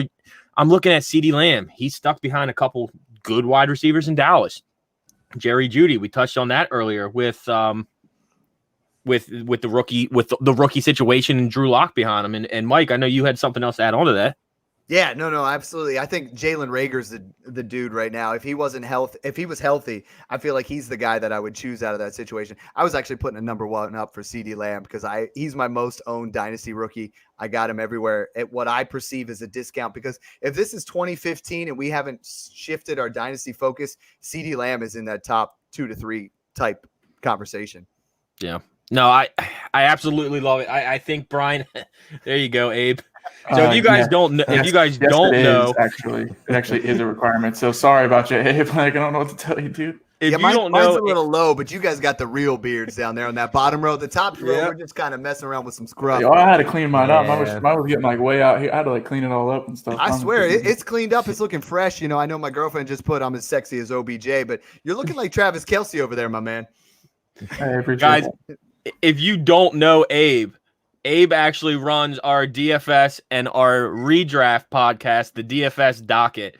I'm looking at CeeDee Lamb. He's stuck behind a couple good wide receivers in Dallas. Jerry Jeudy, we touched on that earlier with the rookie situation and Drew Lock behind him. And Mike, I know you had something else to add on to that. Yeah, no, absolutely. I think Jalen Reagor's the dude right now. If he was healthy, I feel like he's the guy that I would choose out of that situation. I was actually putting a number 1 up for CeeDee Lamb because he's my most owned dynasty rookie. I got him everywhere at what I perceive as a discount, because if this is 2015 and we haven't shifted our dynasty focus, CeeDee Lamb is in that top 2 to 3 type conversation. Yeah. No, I absolutely love it. I think Brian, there you go, Abe. So if you guys don't know, it actually is a requirement. So sorry about you, Abe. Like, I don't know what to tell you, dude. If you mine's don't know, a little low, but you guys got the real beards down there on that bottom row. The top row, Yeah. we're just kind of messing around with some scrub. Yo, I had to clean mine up. Yeah. Mine was getting like way out here. I had to like clean it all up and stuff. I swear, it's cleaned up. It's looking fresh. I know my girlfriend just put I'm as sexy as OBJ, but you're looking like Travis Kelce over there, my man. I appreciate guys, that. if you don't know Abe actually runs our DFS and our redraft podcast, the DFS Docket.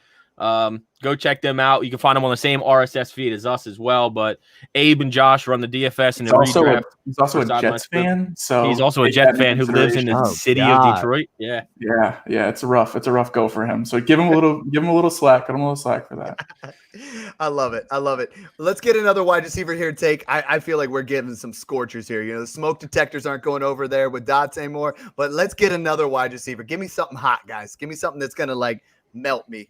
Go check them out. You can find them on the same RSS feed as us as well. But Abe and Josh run the DFS and the redraft. He's also a Jets fan. So he's also a Jets fan who lives in the city of Detroit. Yeah. Yeah. It's a rough go for him. So give him a little slack. Cut him a little slack for that. I love it. Let's get another wide receiver here. I feel like we're getting some scorchers here. The smoke detectors aren't going over there with dots anymore. But let's get another wide receiver. Give me something hot, guys. Give me something that's gonna like melt me.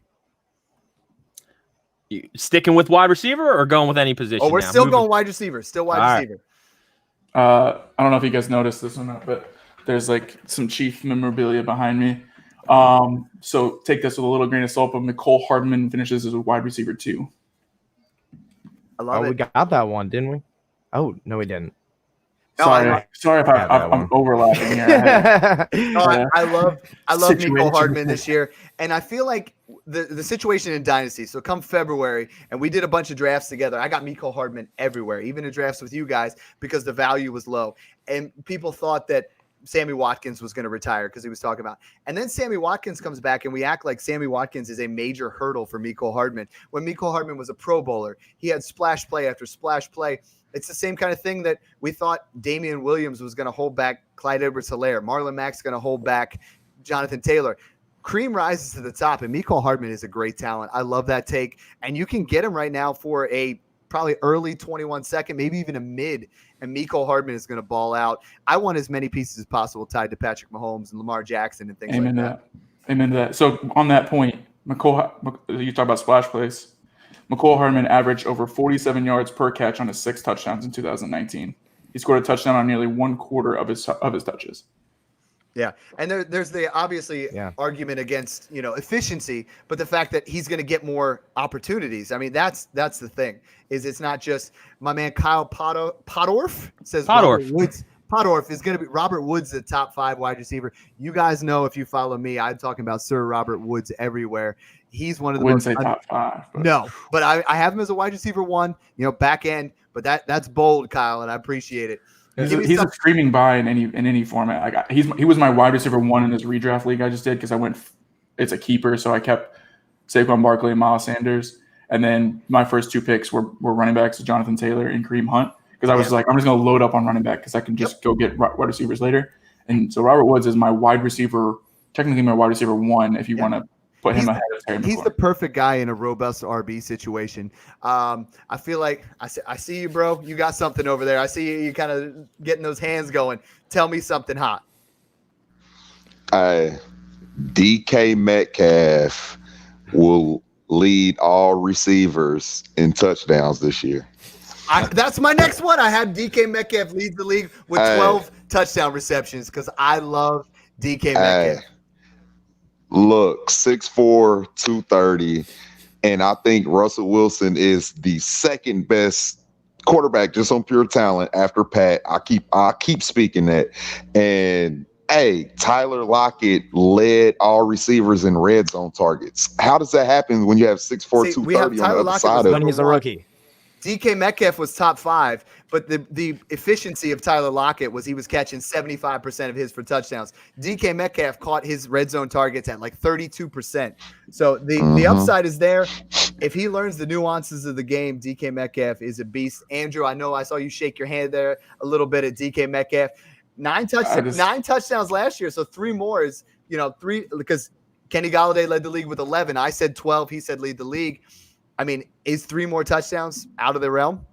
You sticking with wide receiver or going with any position? Oh, we're now? still going wide receiver. Still wide receiver. I don't know if you guys noticed this or not, but there's like some Chief memorabilia behind me. So take this with a little grain of salt, but McCole Hardman finishes as a wide receiver 2. I love Oh, it. we got that one, didn't we? Oh, no, we didn't. No, Sorry if got that I'm one. overlapping here. I love Situation Mecole Hardman before. this year, and I feel like the situation in Dynasty. So come February, and we did a bunch of drafts together. I got Mecole Hardman everywhere, even in drafts with you guys, because the value was low, and people thought that Sammy Watkins was going to retire because he was talking about. And then Sammy Watkins comes back, and we act like Sammy Watkins is a major hurdle for Mecole Hardman. When Mecole Hardman was a Pro Bowler, he had splash play after splash play. It's the same kind of thing that we thought Damian Williams was going to hold back Clyde Edwards-Helaire. Marlon Mack's going to hold back Jonathan Taylor. Cream rises to the top, and Mecole Hardman is a great talent. I love that take. And you can get him right now for a probably early 21 second, maybe even a mid, and Mecole Hardman is going to ball out. I want as many pieces as possible tied to Patrick Mahomes and Lamar Jackson and things like that. Amen to that. So on that point, you talk about splash plays. Mecole Hardman averaged over 47 yards per catch on his 6 touchdowns in 2019. He scored a touchdown on nearly 1/4 of his touches. Yeah, and there's the obviously argument against efficiency, but the fact that he's going to get more opportunities. I mean, that's the thing. Is it's not just my man Kyle Podorf says Robert Woods. Podorf is going to be Robert Woods, the top 5 wide receiver. You guys know if you follow me, I'm talking about Sir Robert Woods everywhere. He's one of the wouldn't say top 5. But. No, but I have him as a wide receiver 1, back end. But that's bold, Kyle, and I appreciate it. He's a screaming buy in any format. Like he was my wide receiver 1 in this redraft league I just did because I went. It's a keeper, so I kept Saquon Barkley and Miles Sanders, and then my first 2 picks were running backs, Jonathan Taylor and Kareem Hunt, because I was like, I'm just going to load up on running back because I can just go get wide receivers later. And so Robert Woods is my wide receiver, technically my wide receiver 1 if you want to put him ahead of Terry McLaurin. He's the perfect guy in a robust RB situation. I feel like I see you, bro. You got something over there. I see you kind of getting those hands going. Tell me something hot. DK Metcalf will lead all receivers in touchdowns this year. That's my next one. I had DK Metcalf lead the league with 12 touchdown receptions because I love DK Metcalf. Look, 6'4", 230, and I think Russell Wilson is the second best quarterback just on pure talent after Pat. I keep speaking that. And Tyler Lockett led all receivers in red zone targets. How does that happen when you have 6'4", 230 on the other side of when he's a rookie? DK Metcalf was top 5, but the efficiency of Tyler Lockett was he was catching 75% of his for touchdowns. DK Metcalf caught his red zone targets at like 32%. So the upside is there. If he learns the nuances of the game, DK Metcalf is a beast. Andrew, I know I saw you shake your hand there a little bit at DK Metcalf. 9 touchdowns last year, so 3 more is 3 because Kenny Golladay led the league with 11. I said 12. He said lead the league. I mean, is 3 more touchdowns out of the realm?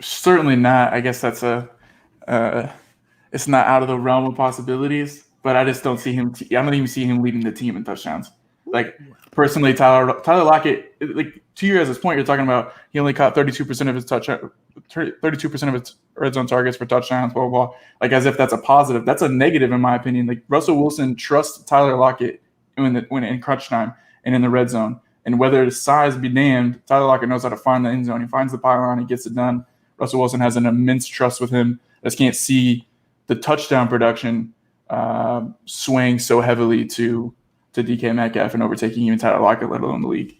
Certainly not. I guess that's it's not out of the realm of possibilities, but I just don't see him. I don't even see him leading the team in touchdowns. Like personally, Tyler Lockett, like to you guys' point, you're talking about he only caught 32% of his 32% of his red zone targets for touchdowns, blah, blah, blah. Like as if that's a positive. That's a negative in my opinion. Like Russell Wilson trusts Tyler Lockett when in crunch time and in the red zone. And whether his size be damned, Tyler Lockett knows how to find the end zone. He finds the pylon. He gets it done. Russell Wilson has an immense trust with him. I just can't see the touchdown production swaying so heavily to DK Metcalf and overtaking even Tyler Lockett, let alone the league.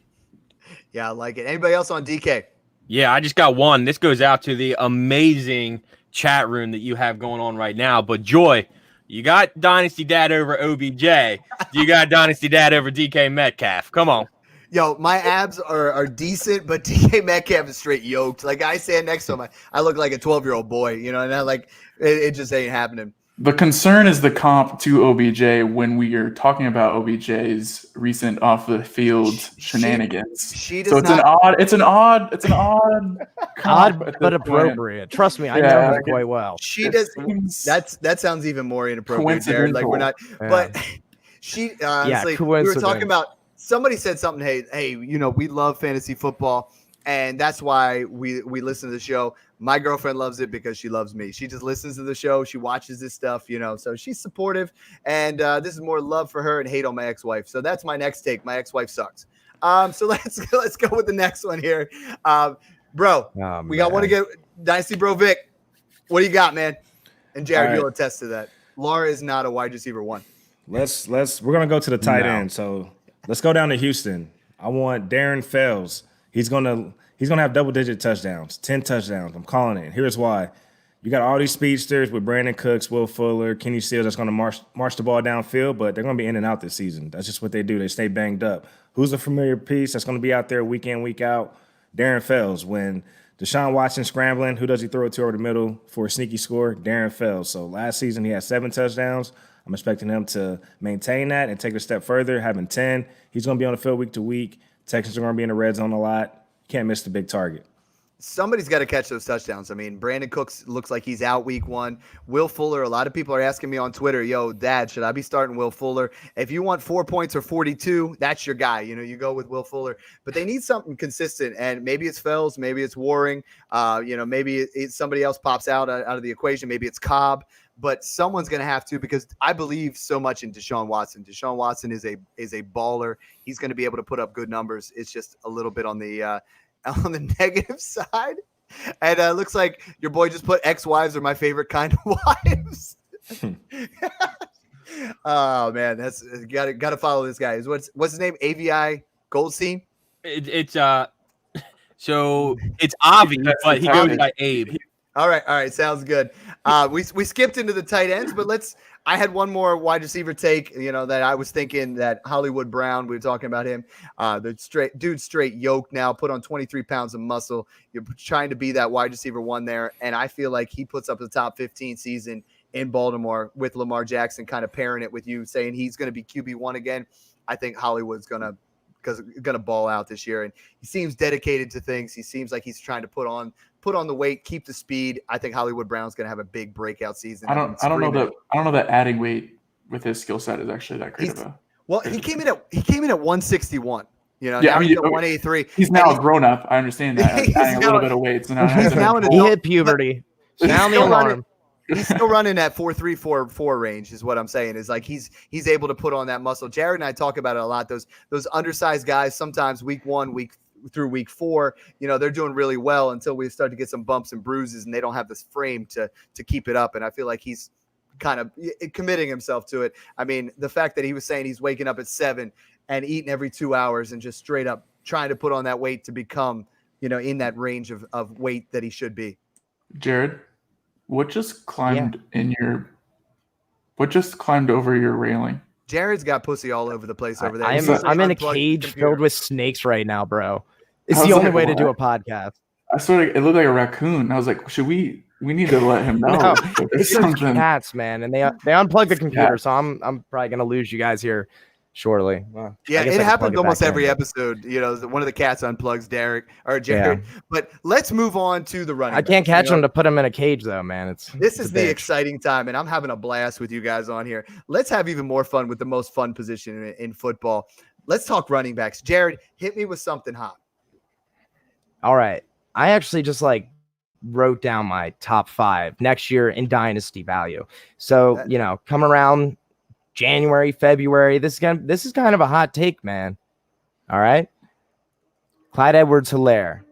Yeah, I like it. Anybody else on DK? Yeah, I just got one. This goes out to the amazing chat room that you have going on right now. But Joy, you got Dynasty Dad over OBJ. You got Dynasty Dad over DK Metcalf. Come on. Yo, my abs are decent, but DK Metcalf is straight yoked. Like I stand next to him, I look like a 12-year-old boy, and I it just ain't happening. The concern is the comp to OBJ when we are talking about OBJ's recent off the field shenanigans. It's an odd comp, but appropriate. Trust me, I know her quite well. That sounds even more inappropriate, Jared. Like we're not, but she honestly, we were talking about. Somebody said something. Hey, we love fantasy football, and that's why we listen to the show. My girlfriend loves it because she loves me. She just listens to the show. She watches this stuff, so she's supportive. And this is more love for her and hate on my ex-wife. So that's my next take. My ex-wife sucks. So let's go with the next one here. Bro, we got one to get Dynasty Bro Vic. What do you got, man? And Jared, you'll attest to that. Laura is not a wide receiver one. We're gonna go to the tight end. So let's go down to Houston. I want Darren Fells. He's gonna have double-digit touchdowns, 10 touchdowns. I'm calling it. Here's why. You got all these speedsters with Brandon Cooks, Will Fuller, Kenny Stills that's going to march the ball downfield, but they're going to be in and out this season. That's just what they do. They stay banged up. Who's a familiar piece that's going to be out there week in, week out? Darren Fells. When Deshaun Watson's scrambling, who does he throw it to over the middle for a sneaky score? Darren Fells. So last season he had 7 touchdowns. I'm expecting him to maintain that and take it a step further, having 10. He's going to be on the field week to week. Texans are going to be in the red zone a lot. Can't miss the big target. Somebody's got to catch those touchdowns. I mean, Brandon Cooks looks like he's out week 1. Will Fuller, a lot of people are asking me on Twitter, yo, Dad, should I be starting Will Fuller? If you want 4 points or 42, that's your guy. You go with Will Fuller. But they need something consistent, and maybe it's Fells, maybe it's Waring. Maybe somebody else pops out of the equation. Maybe it's Cobb. But someone's going to have to, because I believe so much in Deshaun Watson. Deshaun Watson is a baller. He's going to be able to put up good numbers. It's just a little bit on the negative side. And looks like your boy just put ex-wives are my favorite kind of wives. Oh man, that's got to follow this guy. What's his name? AVI Goldstein. So it's Avi, but he goes by Abe. All right, sounds good. We skipped into the tight ends, but I had one more wide receiver take, that I was thinking that Hollywood Brown, we were talking about him, the straight yoked now, put on 23 pounds of muscle. You're trying to be that wide receiver one there, and I feel like he puts up the top 15 season in Baltimore with Lamar Jackson kind of pairing it with you, saying he's going to be QB1 again. I think Hollywood's going to ball out this year, and he seems dedicated to things. He seems like he's trying to put on the weight, keep the speed. I think Hollywood Brown's going to have a big breakout season. I don't know that adding weight with his skill set is actually that great Well, he came in at 161. Yeah, now he's at 183. He's now a grown up. I understand that. Adding a little bit of weight. So now he hit puberty. Sound the alarm. He's still running at 4.3, 4.4 range is what I'm saying. Is like he's able to put on that muscle. Jared and I talk about it a lot. Those undersized guys, sometimes week 1, week through week 4, they're doing really well until we start to get some bumps and bruises, and they don't have this frame to keep it up. And I feel like he's kind of committing himself to it. I mean, the fact that he was saying he's waking up at 7 and eating every 2 hours and just straight up trying to put on that weight to become, in that range of weight that he should be. Jared, what just climbed over your railing? Jared's got pussy all over the place over there. I'm in a cage filled with snakes right now, bro. It's the only way to do a podcast. I swear it looked like a raccoon. I was like, we need to let him know. No, it's just cats, man, and they unplugged the computer, so I'm probably gonna lose you guys here shortly. Well, yeah, it happens almost every episode. One of the cats unplugs Derek or Jared. Yeah. But let's move on to the running. I can't catch them to put them in a cage, though, man. This is the exciting time, and I'm having a blast with you guys on here. Let's have even more fun with the most fun position in football. Let's talk running backs. Jared, hit me with something hot. All right, I actually just wrote down my top 5 next year in dynasty value. So come around January, February. This is kind of a hot take, man. All right. Clyde Edwards-Helaire,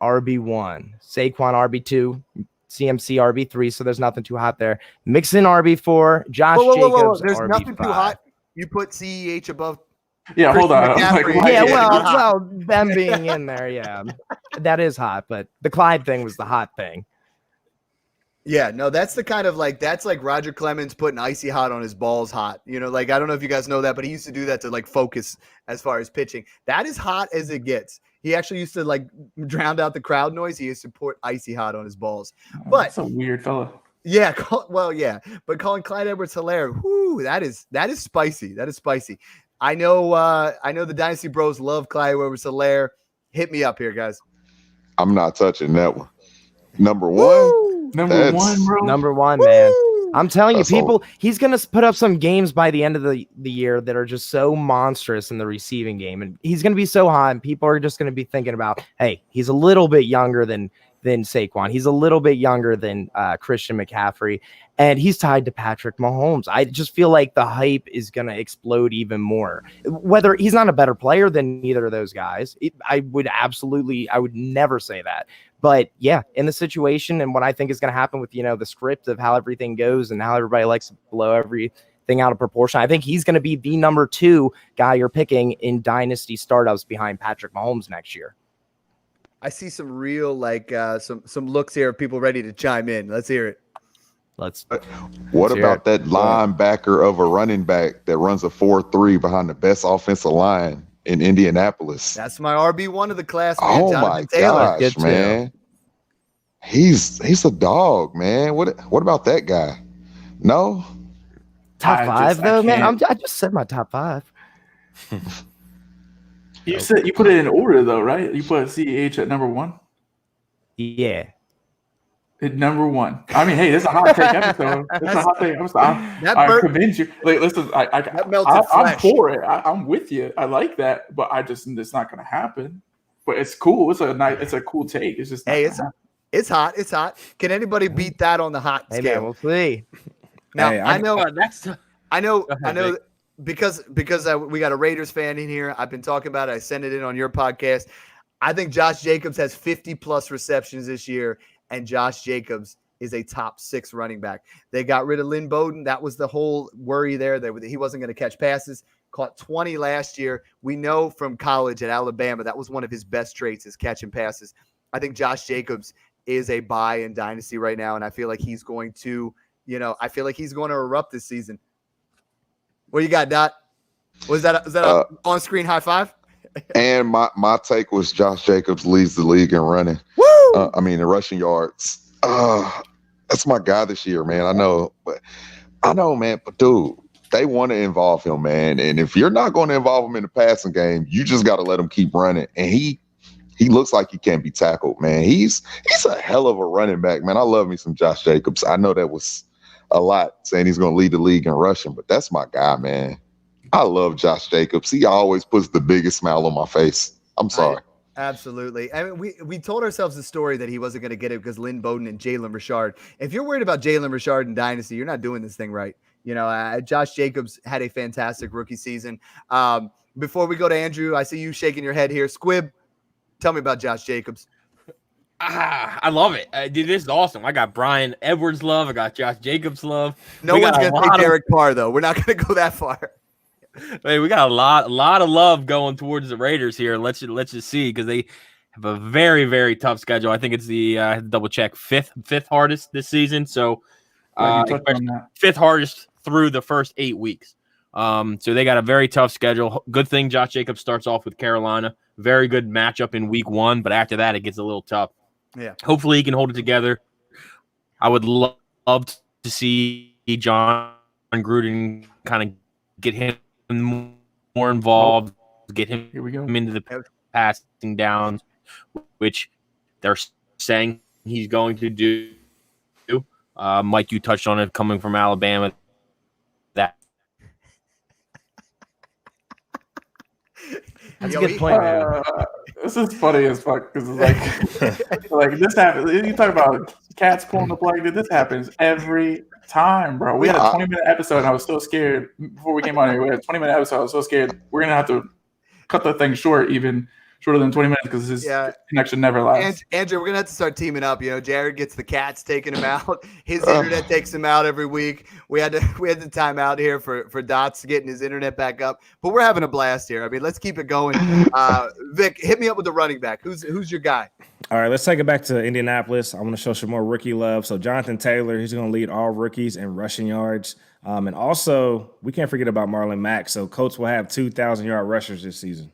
RB1. Saquon, RB2. CMC, RB3. So there's nothing too hot there. Mixon, RB4. Josh Jacobs, There's RB5. nothing too hot. You put CEH above. Yeah, hold on. Well, them being in there, yeah, that is hot. But the Clyde thing was the hot thing. Yeah, no, that's the kind of that's like Roger Clemens putting icy hot on his balls hot. I don't know if you guys know that, but he used to do that to focus as far as pitching. That is hot as it gets. He actually used to drown out the crowd noise. He used to put icy hot on his balls. But that's a weird fella. Yeah, but calling Clyde Edwards-Helaire, whoo, that is spicy. That is spicy. I know the Dynasty Bros love Clyde Edwards-Helaire. Hit me up here, guys. I'm not touching that one. Number one. Number one, bro. Number one, man. I'm telling you, people, he's going to put up some games by the end of the year that are just so monstrous in the receiving game. And he's going to be so hot, and people are just going to be thinking about, hey, he's a little bit younger than than Saquon. He's a little bit younger than Christian McCaffrey, and he's tied to Patrick Mahomes. I just feel like the hype is going to explode even more. Whether he's not a better player than either of those guys, I would never say that. But yeah, in the situation and what I think is going to happen with, the script of how everything goes and how everybody likes to blow everything out of proportion, I think he's going to be the number 2 guy you're picking in dynasty startups behind Patrick Mahomes next year. I see some real some looks here of people ready to chime in. Let's hear it. What about that linebacker of a running back that runs a 4.3 behind the best offensive line in Indianapolis? That's my RB1 of the class, man. Oh Jonathan my Taylor. gosh, man. He's a dog, man. What about that guy? No? Top 5 though, man. I just said my top 5. You said you put it in order though, right? You put CEH at number 1. Yeah. At number 1. I mean, hey, this is a hot take episode. This is a hot take episode. I convince you. Like, listen, I'm for it. I'm with you. I like that, but it's not going to happen. But it's cool. It's a cool take. It's just it's hot. It's hot. Can anybody beat that on the hot scale? Man, we'll see. Now I know. Because we got a Raiders fan in here. I've been talking about it. I sent it in on your podcast. I think Josh Jacobs has 50+ receptions this year, and Josh Jacobs is a top 6 running back. They got rid of Lynn Bowden. That was the whole worry there, that he wasn't going to catch passes. Caught 20 last year. We know from college at Alabama that was one of his best traits, is catching passes. I think Josh Jacobs is a buy in dynasty right now, and I feel like he's going to, erupt this season. What you got, Dot? Was that an on-screen high five? And my take was Josh Jacobs leads the league in running. Woo! In rushing yards. That's my guy this year, man. I know, man. But dude, they want to involve him, man. And if you're not going to involve him in the passing game, you just got to let him keep running. And he looks like he can't be tackled, man. He's a hell of a running back, man. I love me some Josh Jacobs. I know that was a lot saying he's going to lead the league in rushing, but that's my guy, man. I love Josh Jacobs. He always puts the biggest smile on my face. I'm sorry. Absolutely. I mean, we told ourselves the story that he wasn't going to get it because Lynn Bowden and Jalen Richard. If you're worried about Jalen Richard in Dynasty, you're not doing this thing right. Josh Jacobs had a fantastic rookie season. Before we go to Andrew, I see you shaking your head here. Squibb, tell me about Josh Jacobs. I love it. Dude, this is awesome. I got Brian Edwards love. I got Josh Jacobs love. No one's going to take Derek Carr, though. We're not going to go that far. Hey, we got a lot of love going towards the Raiders here. Let's just see, because they have a very, very tough schedule. I think it's the I have to double check fifth hardest this season. So fifth hardest through the first 8 weeks. So they got a very tough schedule. Good thing Josh Jacobs starts off with Carolina. Very good matchup in week 1, but after that it gets a little tough. Yeah. Hopefully he can hold it together. I would love to see John Gruden kind of get him more involved, get him into the passing downs, which they're saying he's going to do. Mike, you touched on it, coming from Alabama. That's a good point, man. This is funny as fuck because it's like this happens. You talk about cats pulling the plug. This happens every time, bro. We had a 20-minute episode, and I was so scared before we came on here. We had a 20-minute episode. I was so scared we're gonna have to cut the thing short, even shorter than 20 minutes, because his connection never lasts. Andrew, we're gonna have to start teaming up. Jared gets the cats taking him out. His internet takes him out every week. We had to time out here for Dots getting his internet back up. But we're having a blast here. I mean, let's keep it going. Vic, hit me up with the running back. Who's your guy? All right, let's take it back to Indianapolis. I want to show some more rookie love. So Jonathan Taylor, he's going to lead all rookies in rushing yards. And also, we can't forget about Marlon Mack. So Colts will have 2,000-yard rushers this season.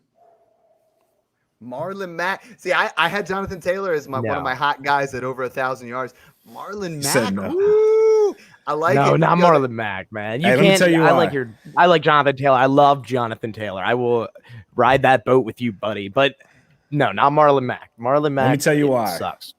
Marlon Mack. See, I had Jonathan Taylor as one of my hot guys at over 1,000 yards. Marlon Mack. No. Woo! I like it. No, not Marlon Mack, man. You can't. Let me tell you why. I like Jonathan Taylor. I love Jonathan Taylor. I will ride that boat with you, buddy. But no, not Marlon Mack. Marlon Mack. Let me tell you why. Sucks.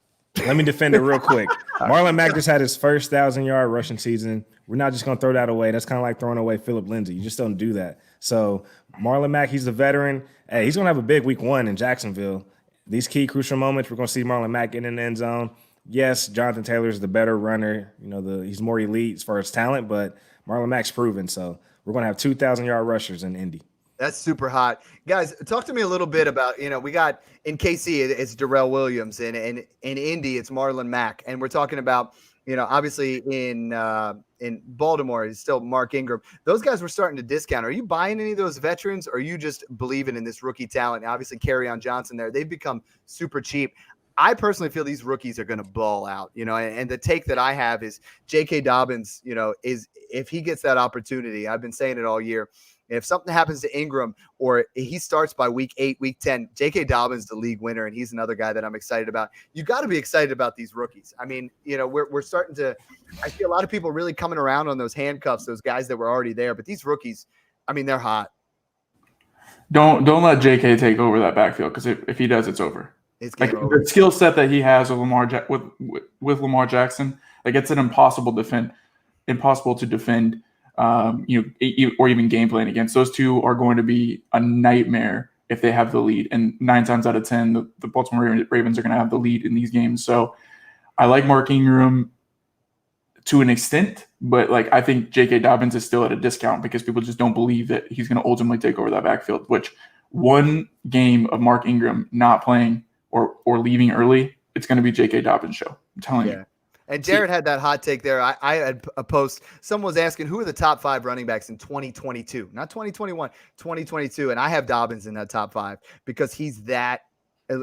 Let me defend it real quick. Marlon Mack just had his first 1,000-yard rushing season. We're not just going to throw that away. That's kind of like throwing away Phillip Lindsay. You just don't do that. So Marlon Mack, he's a veteran. Hey, he's going to have a big week 1 in Jacksonville. these key crucial moments, we're going to see Marlon Mack get in the end zone. Yes, Jonathan Taylor is the better runner. He's more elite as far as talent, but Marlon Mack's proven. So we're going to have 2,000-yard rushers in Indy. That's super hot. Guys, talk to me a little bit about, we got in KC, it's Darrell Williams, and in Indy, it's Marlon Mack. And we're talking about, obviously in Baltimore, it's still Mark Ingram. Those guys were starting to discount. Are you buying any of those veterans, or are you just believing in this rookie talent? obviously, Kerryon Johnson there, they've become super cheap. I personally feel these rookies are going to ball out, and the take that I have is J.K. Dobbins, is if he gets that opportunity, I've been saying it all year. If something happens to Ingram or he starts by week 8, week 10, J.K. Dobbins, the league winner, and he's another guy that I'm excited about. You got to be excited about these rookies. I mean, we're starting to – I see a lot of people really coming around on those handcuffs, those guys that were already there. But these rookies, I mean, they're hot. Don't let J.K. take over that backfield, because if he does, it's over. It's like over. The skill set that he has with Lamar Jackson, like it's an impossible to defend. Or even game plan against. Those two are going to be a nightmare if they have the lead. And 9 times out of 10, the Baltimore Ravens are going to have the lead in these games. So I like Mark Ingram to an extent, but I think J.K. Dobbins is still at a discount because people just don't believe that he's going to ultimately take over that backfield, which one game of Mark Ingram not playing or leaving early, it's going to be J.K. Dobbins' show. I'm telling you. And Jared had that hot take there. I had a post. Someone was asking, who are the top 5 running backs in 2022? Not 2021, 2022. And I have Dobbins in that top 5 because he's that.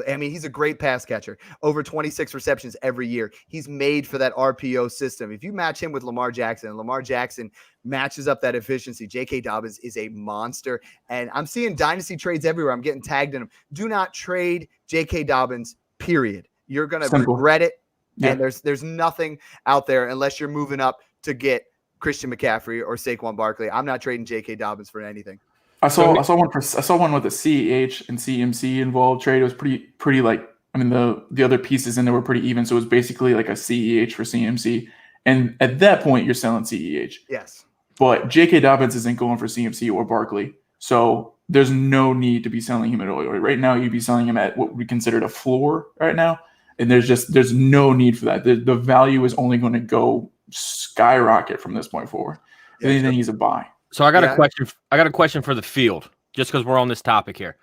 I mean, he's a great pass catcher. Over 26 receptions every year. He's made for that RPO system. If you match him with Lamar Jackson, and Lamar Jackson matches up that efficiency, J.K. Dobbins is a monster. And I'm seeing dynasty trades everywhere. I'm getting tagged in them. Do not trade J.K. Dobbins, period. You're going to regret it. Yeah. And there's nothing out there unless you're moving up to get Christian McCaffrey or Saquon Barkley. I'm not trading J.K. Dobbins for anything. I saw one with a CEH and CMC involved trade. It was pretty the other pieces in there were pretty even. So it was basically like a CEH for CMC. And at that point, you're selling CEH. Yes. But J.K. Dobbins isn't going for CMC or Barkley. So there's no need to be selling him at all. Right now, you'd be selling him at what we considered a floor right now. And there's no need for that. The value is only going to go skyrocket from this point forward. If anything, he's a buy. So I got a question. I got a question for the field, just because we're on this topic here.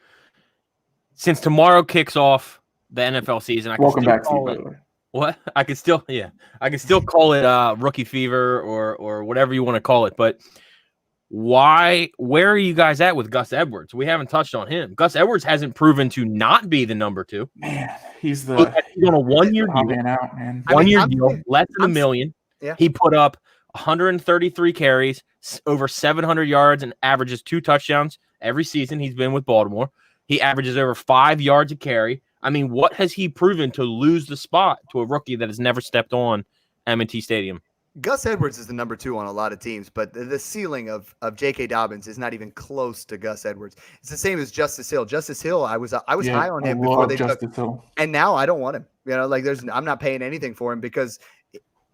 Since tomorrow kicks off the NFL season, welcome back, Steve, by the way. What? I could still call it rookie fever or whatever you want to call it. But where are you guys at with Gus Edwards? We haven't touched on him. Gus Edwards hasn't proven to not be the number 2. Man, he's on a 1-year deal. 1-year deal, less than $1 million. Yeah. He put up 133 carries, over 700 yards, and averages 2 touchdowns every season he's been with Baltimore. He averages over 5 yards a carry. I mean, what has he proven to lose the spot to a rookie that has never stepped on M&T Stadium? Gus Edwards is the number 2 on a lot of teams, but the ceiling of J.K. Dobbins is not even close to Gus Edwards. It's the same as Justice Hill. Justice Hill, I was high on him before they took him, and now I don't want him. I'm not paying anything for him because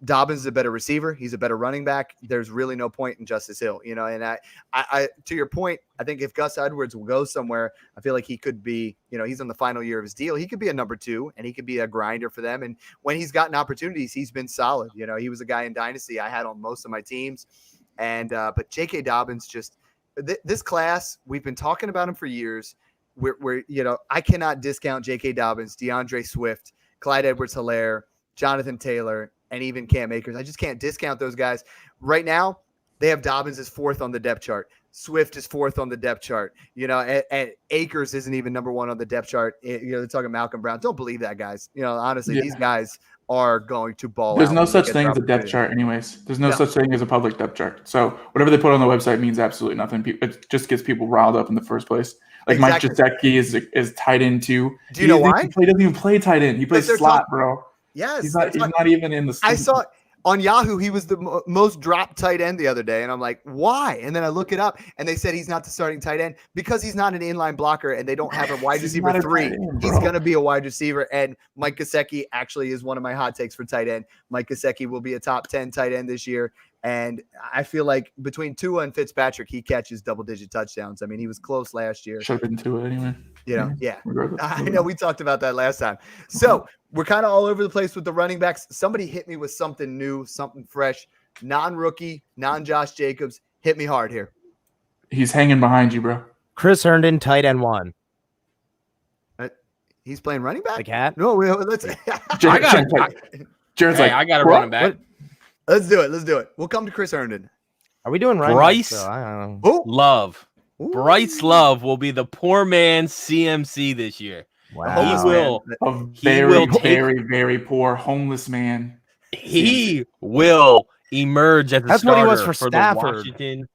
Dobbins is a better receiver. He's a better running back. There's really no point in Justice Hill, and I to your point, I think if Gus Edwards will go somewhere, I feel like he could be, he's on the final year of his deal. He could be a number 2 and he could be a grinder for them. And when he's gotten opportunities, he's been solid. He was a guy in Dynasty I had on most of my teams. And, but J.K. Dobbins this class, we've been talking about him for years. We're I cannot discount J.K. Dobbins, DeAndre Swift, Clyde Edwards-Helaire, Jonathan Taylor, and even Cam Akers. I just can't discount those guys. Right now, they have Dobbins as 4th on the depth chart. Swift is 4th on the depth chart. And Akers isn't even number 1 on the depth chart. They're talking Malcolm Brown. Don't believe that, guys. Honestly, these guys are going to ball There's out. No such thing as a depth chart anyways. There's no such thing as a public depth chart. So whatever they put on the website means absolutely nothing. It just gets people riled up in the first place. Like exactly. Mike Gesicki is tight end too. Do you know why? He doesn't even play tight end. He plays slot, bro. Yes. He's not even in the – I saw on Yahoo, he was the most dropped tight end the other day. And I'm like, why? And then I look it up, and they said he's not the starting tight end because he's not an inline blocker, and they don't have a wide receiver 3. He's going to be a wide receiver. And Mike Gesicki actually is one of my hot takes for tight end. Mike Gesicki will be a top 10 tight end this year. And I feel like between Tua and Fitzpatrick, he catches double-digit touchdowns. I mean, he was close last year. Should have been Tua anyway. Yeah. Regardless. I know we talked about that last time. So we're kind of all over the place with the running backs. Somebody hit me with something new, something fresh, non-rookie, non-Josh Jacobs. Hit me hard here. He's hanging behind you, bro. Chris Herndon, tight end 1. He's playing running back? The cat? No, let's Jared's I got a "What?" running back. let's do it. Let's do it. We'll come to Chris Herndon. Are we doing running Bryce? backs, though? I don't know. Oh, Love. Bryce Love will be the poor man's CMC this year. Wow. He will. A He very, will take- very, very poor homeless man. He will emerge as a That's what starter he was for the Stafford. Washington.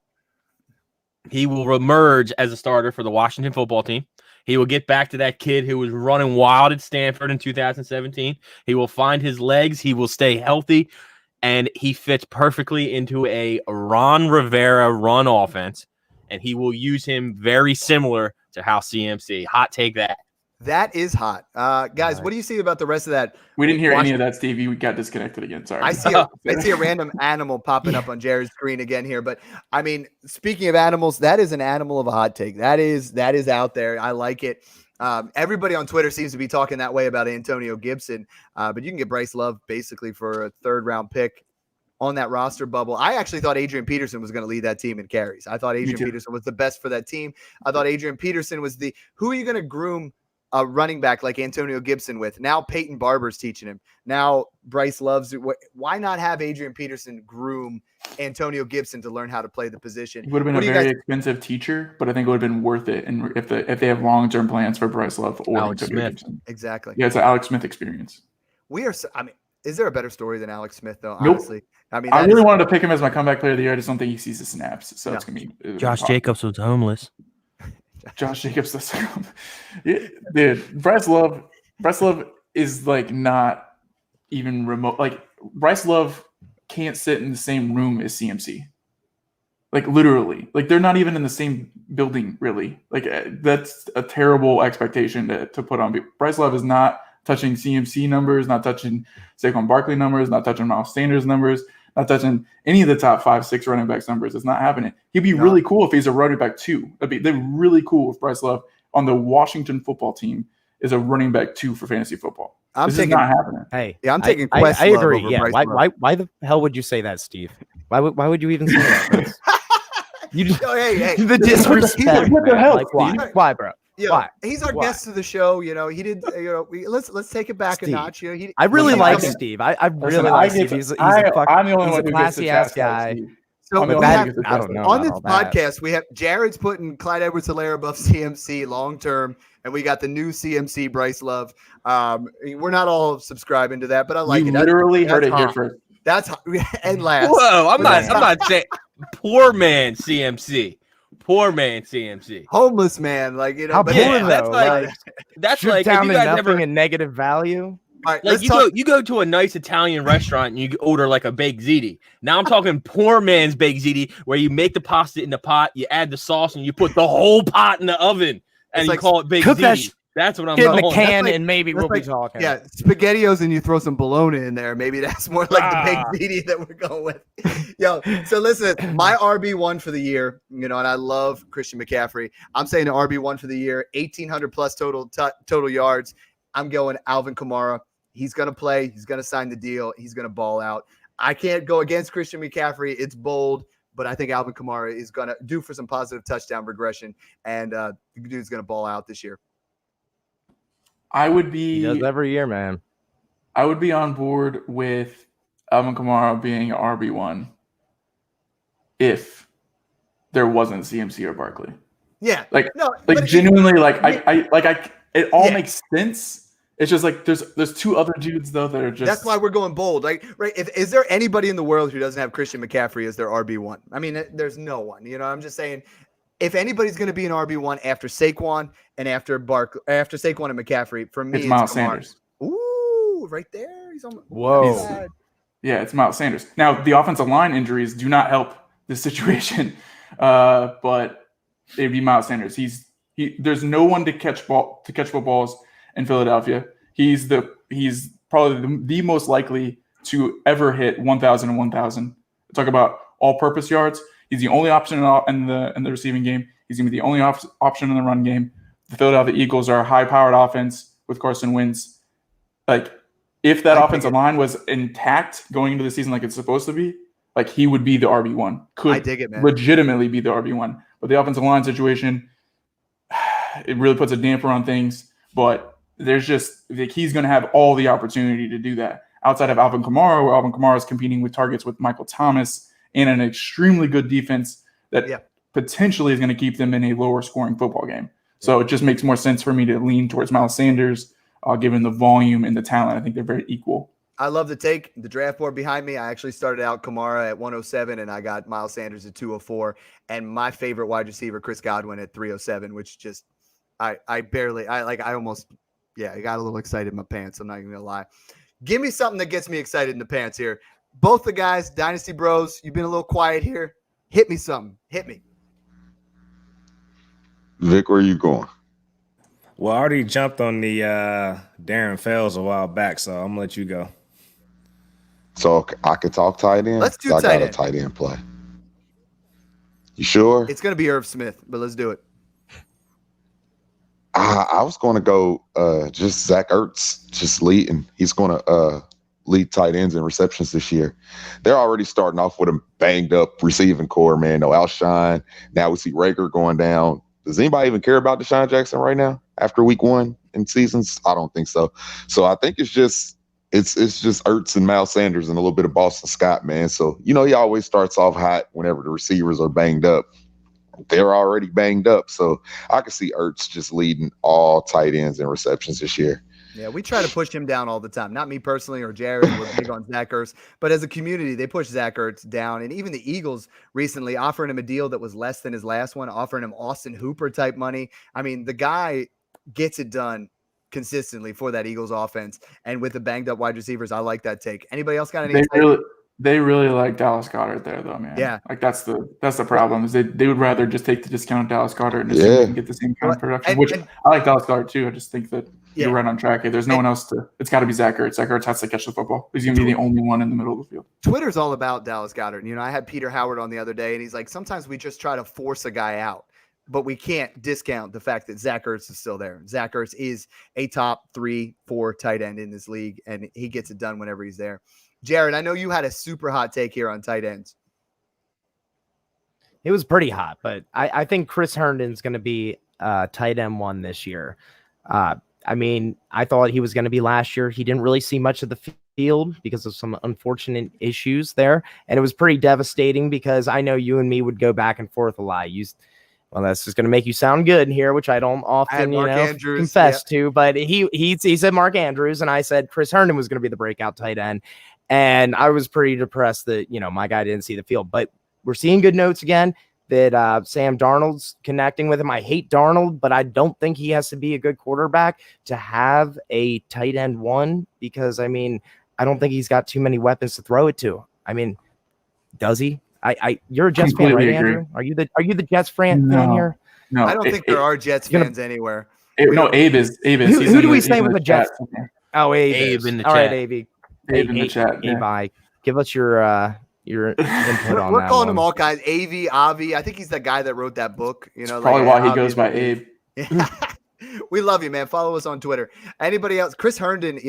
He will emerge as a starter for the Washington football team. He will get back to that kid who was running wild at Stanford in 2017. He will find his legs. He will stay healthy, and he fits perfectly into a Ron Rivera run offense, and he will use him very similar to how CMC. Hot take that. that is hot. Guys, what do you see about the rest of that? We didn't hear any of that, Steve. You got disconnected again. Sorry. I see a random animal popping up on Jared's screen again here. But I mean, speaking of animals, that is an animal of a hot take. That is out there. I like it. Everybody on Twitter seems to be talking that way about Antonio Gibson. But you can get Bryce Love basically for a 3rd round pick on that roster bubble. I actually thought Adrian Peterson was going to lead that team in carries. I thought Adrian Peterson was the best for that team. I thought Adrian Peterson was who are you going to groom a running back like Antonio Gibson with? Now Peyton Barber's teaching him. Now Bryce loves. Why not have Adrian Peterson groom Antonio Gibson to learn how to play the position? He would have been a very expensive teacher, but I think it would have been worth it. And if they have long-term plans for Bryce Love or Alex Antonio Smith. Gibson. Exactly. Yeah, it's an Alex Smith experience. Is there a better story than Alex Smith though? Nope. Honestly, I mean, I really wanted to pick him as my comeback player of the year. I just don't think he sees the snaps. So it's gonna be Josh Jacobs was homeless. Josh Jacobs does. Dude, Bryce Love is like not even remote. Like Bryce Love can't sit in the same room as CMC. Like literally, like they're not even in the same building. Really, like that's a terrible expectation to put on. Bryce Love is not touching CMC numbers, not touching Saquon Barkley numbers, not touching Miles Sanders numbers, not touching any of the top 5-6 running backs numbers. It's not happening. He'd be really cool if he's a running back 2. They're really cool if Bryce Love on the Washington football team is a running back 2 for fantasy football. This is not happening. Hey, I'm taking I Questlove agree. over Yeah. Bryce Love. Why the hell would you say that, Steve? Why would you even say that? You just, hey, the disrespect. What the man. hell, Like, why? Steve? Why, bro? Yeah, Why? he's our Why? guest of the show. You know, he did. Let's take it back Steve. a notch. You know, I really he like comes- Steve. I really Listen, like I get Steve. He's a I'm fucking, the only he's one a who gets classy to ass chastise guy. Steve. So I'm the we only one have, who gets to I don't know. chastise on this all that. podcast, we have Jared's putting Clyde Edwards-Helaire above CMC long term, and we got the new CMC Bryce Love. We're not all subscribing to that, but I like You it. literally That's heard it here hot. first. That's and last. Whoa, I'm But not saying poor man CMC. Poor man CMC. homeless man, like How but poor yeah, though? that's like- That's stripped like if down you to guys nothing ever and negative value. all right, like let's you talk. go to a nice Italian restaurant and you order like a baked ziti. Now I'm talking poor man's baked ziti, where you make the pasta in the pot, you add the sauce, and you put the whole pot in the oven, and It's you like call it baked cook that ziti. That's what I'm Get in the calling. can like- and maybe that's we'll be like- talking. Yeah, SpaghettiOs and you throw some bologna in there. Maybe that's more like the Ah. baked ziti that we're going with. Yo, so listen, my RB1 for the year, and I love Christian McCaffrey. I'm saying the RB1 for the year, 1,800 plus total yards. I'm going Alvin Kamara. He's going to play. He's going to sign the deal. He's going to ball out. I can't go against Christian McCaffrey. It's bold, but I think Alvin Kamara is going to do for some positive touchdown regression, and the dude's going to ball out this year. I would He does be every year, man. on board with Alvin Kamara being RB1 if there wasn't CMC or Barkley. Yeah. Like, No, Like but genuinely, it all Yeah. makes sense. It's just like there's 2 other dudes though that are just. that's why we're going bold. Like, right? Is there anybody in the world who doesn't have Christian McCaffrey as their RB1? I mean, there's no one. I'm just saying, if anybody's going to be an RB1 after Saquon and after Saquon and McCaffrey, for me, it's Miles Kamara. Sanders. Ooh, right there. He's on. Whoa. Side. Yeah, it's Miles Sanders. Now the offensive line injuries do not help this situation, but it'd be Miles Sanders. There's no one to catch footballs in Philadelphia. He's probably the most likely to ever hit 1,000 and 1,000 talk about all-purpose yards, he's the only option in the receiving game. He's going to be the only option in the run game. The Philadelphia Eagles are a high-powered offense with Carson Wentz. Like, if that offensive line was intact going into the season like it's supposed to be, like, he would be the RB1. I dig it, man. Legitimately be the RB1. But the offensive line situation, it really puts a damper on things. But there's just like, he's going to have all the opportunity to do that. Outside of Alvin Kamara, where Alvin Kamara is competing with targets with Michael Thomas and an extremely good defense that potentially is going to keep them in a lower scoring football game. So it just makes more sense for me to lean towards Miles Sanders, given the volume and the talent. I think they're very equal. I love the take. The draft board behind me, I actually started out Kamara at 107, and I got Miles Sanders at 204. And my favorite wide receiver, Chris Godwin, at 307, which just I got a little excited in my pants. I'm not even going to lie. Give me something that gets me excited in the pants here. Both the guys, Dynasty Bros, you've been a little quiet here. Hit me something. Hit me. Vic, where you going? Well, I already jumped on the Darren Fells a while back, so I'm going to let you go. So I could talk tight end? Let's do I tight got end. a tight end play. You sure? It's going to be Irv Smith, but let's do it. I was going to go just Zach Ertz, just leading. He's going to lead tight ends in receptions this year. They're already starting off with a banged up receiving core, man. No Alshon. Now we see Rager going down. Does anybody even care about Deshaun Jackson right now after week 1 in seasons? I don't think so. So I think it's just Ertz and Miles Sanders and a little bit of Boston Scott, man. So, he always starts off hot whenever the receivers are banged up. They're already banged up. So I can see Ertz just leading all tight ends in receptions this year. Yeah, we try to push him down all the time. Not me personally or Jared. We're big on Zach Ertz. But as a community, they push Zach Ertz down. And even the Eagles recently offering him a deal that was less than his last one, offering him Austin Hooper type money. I mean, the guy gets it done consistently for that Eagles offense. And with the banged up wide receivers, I like that take. Anybody else got any? They really like Dallas Goedert there, though, man. Yeah. Like that's the problem is they would rather just take the discount Dallas Goedert and just get the same kind of production. Which I like Dallas Goedert too. I just think that you're right on track. There's no one else to. It's got to be Zach Ertz. Zach Ertz has to catch the football. He's going to be the only one in the middle of the field. Twitter's all about Dallas Goedert. I had Peter Howard on the other day, and he's like, sometimes we just try to force a guy out, but we can't discount the fact that Zach Ertz is still there. Zach Ertz is a top 3-4 tight end in this league, and he gets it done whenever he's there. Jared, I know you had a super hot take here on tight ends. It was pretty hot, but I think Chris Herndon's going to be tight end 1 this year. I mean, I thought he was going to be last year. He didn't really see much of the field because of some unfortunate issues there. And it was pretty devastating because I know you and me would go back and forth a lot. Well, that's just going to make you sound good here, which I don't often, confess to. But he said Mark Andrews, and I said Chris Herndon was going to be the breakout tight end. And I was pretty depressed that, my guy didn't see the field. But we're seeing good notes again that Sam Darnold's connecting with him. I hate Darnold, but I don't think he has to be a good quarterback to have a tight end 1 because, I mean, I don't think he's got too many weapons to throw it to. I mean, does he? You're a Jets fan, right, Andrew? Are you the Jets fan here? No, I don't think there are Jets fans anywhere. Abe is. Who do we say with the Jets? Oh, Abe in the chat. All right, Abe. Abe in the chat. Abe, give us your input on We're that calling one. him all guys. Avi. I think he's the guy that wrote that book. Probably why he goes by Abe. We love you, man. Follow us on Twitter. Anybody else? Chris Herndon,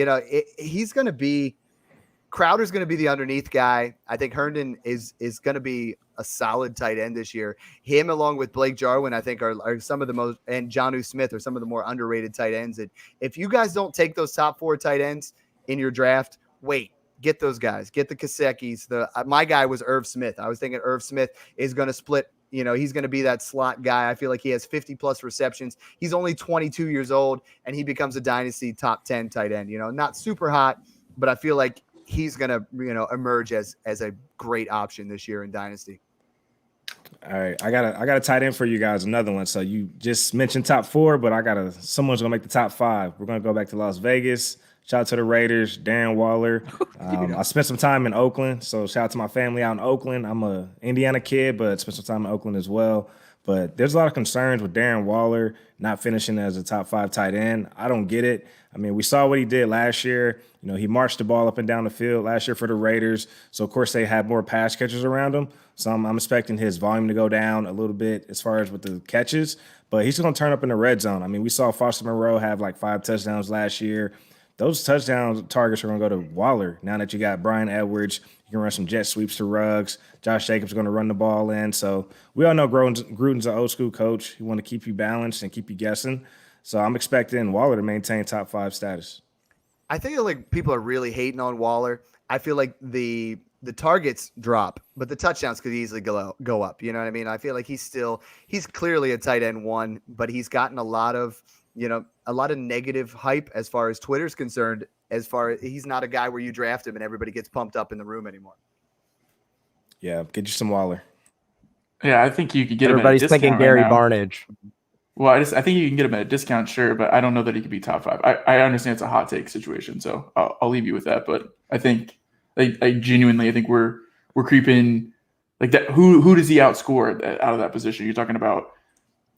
he's going to be – Crowder's going to be the underneath guy. I think Herndon is going to be a solid tight end this year. Him along with Blake Jarwin, I think, are some of the most – and Jonnu Smith are some of the more underrated tight ends. And if you guys don't take those top 4 tight ends in your draft, wait. Get those guys. Get the Kasekis. My guy was Irv Smith. I was thinking Irv Smith is going to split. He's going to be that slot guy. I feel like he has 50-plus receptions. He's only 22 years old, and he becomes a dynasty top 10 tight end. Not super hot, but I feel like he's going to emerge as a great option this year in dynasty. All right, I got a tight end for you guys. Another one. So you just mentioned top 4, but someone's gonna make the top 5. We're gonna go back to Las Vegas. Shout out to the Raiders, Darren Waller. I spent some time in Oakland, so shout out to my family out in Oakland. I'm a Indiana kid, but spent some time in Oakland as well. But there's a lot of concerns with Darren Waller not finishing as a top 5 tight end. I don't get it. I mean, we saw what he did last year. You know, he marched the ball up and down the field last year for the Raiders. So, of course, they had more pass catchers around him. So I'm expecting his volume to go down a little bit as far as with the catches. But he's going to turn up in the red zone. I mean, we saw Foster Moreau have like 5 touchdowns last year. Those touchdown targets are going to go to Waller. Now that you got Brian Edwards, you can run some jet sweeps to Ruggs. Josh Jacobs is going to run the ball in. So we all know Gruden's an old school coach. He want to keep you balanced and keep you guessing. So I'm expecting Waller to maintain top 5 status. I think like people are really hating on Waller. I feel like the targets drop, but the touchdowns could easily go up. You know what I mean? I feel like he's clearly a tight end 1, but he's gotten a lot of negative hype as far as Twitter's concerned, as far as he's not a guy where you draft him and everybody gets pumped up in the room anymore. Yeah, get you some Waller. Yeah, I think you could get Everybody's him at a thinking discount Gary right now. Barnage. Well, I think you can get him at a discount, sure, but I don't know that he could be top 5. I understand it's a hot take situation, so I'll leave you with that. But I think, I genuinely, I think we're creeping like that. Who does he outscore out of that position? You're talking about.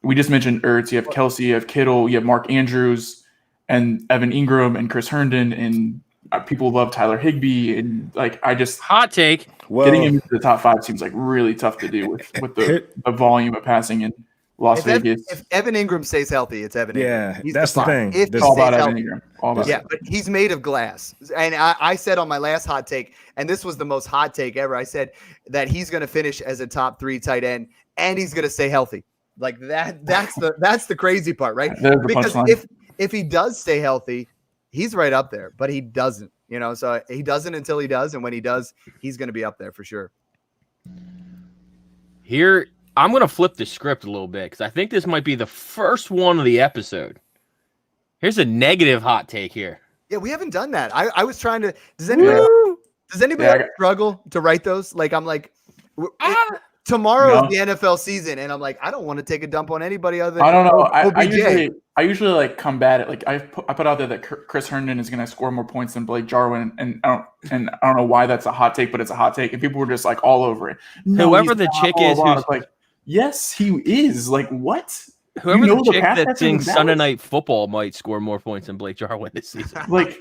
We just mentioned Ertz. You have Kelsey, you have Kittle, you have Mark Andrews, and Evan Ingram, and Chris Herndon, and people love Tyler Higbee, and like hot take. Well, getting him into the top 5 seems like really tough to do with the volume of passing in Las Vegas. If Evan Ingram stays healthy, it's Evan Ingram. yeah, He's that's the thing. If It's all about Evan Ingram. All about yeah, but he's made of glass. And I said on my last hot take, and this was the most hot take ever, I said that he's going to finish as a top 3 tight end, and he's going to stay healthy. Like that's the crazy part, right? Because if he does stay healthy, he's right up there, but he doesn't, so he doesn't until he does. And when he does, he's going to be up there for sure. Here, I'm going to flip the script a little bit because I think this might be the first one of the episode. Here's a negative hot take here. Yeah, we haven't done that. I was trying to, does anybody struggle to write those? Like, I'm like, tomorrow is the NFL season, and I'm like, I don't want to take a dump on anybody other than I don't know. OBJ. I usually like combat it. Like I put out there that Chris Herndon is going to score more points than Blake Jarwin, and I don't know why that's a hot take, but it's a hot take, and people were just like all over it. No, whoever the chick is, who's like, yes, he is. Like what? Whoever the chick that thinks Sunday Night Football might score more points than Blake Jarwin this season. Like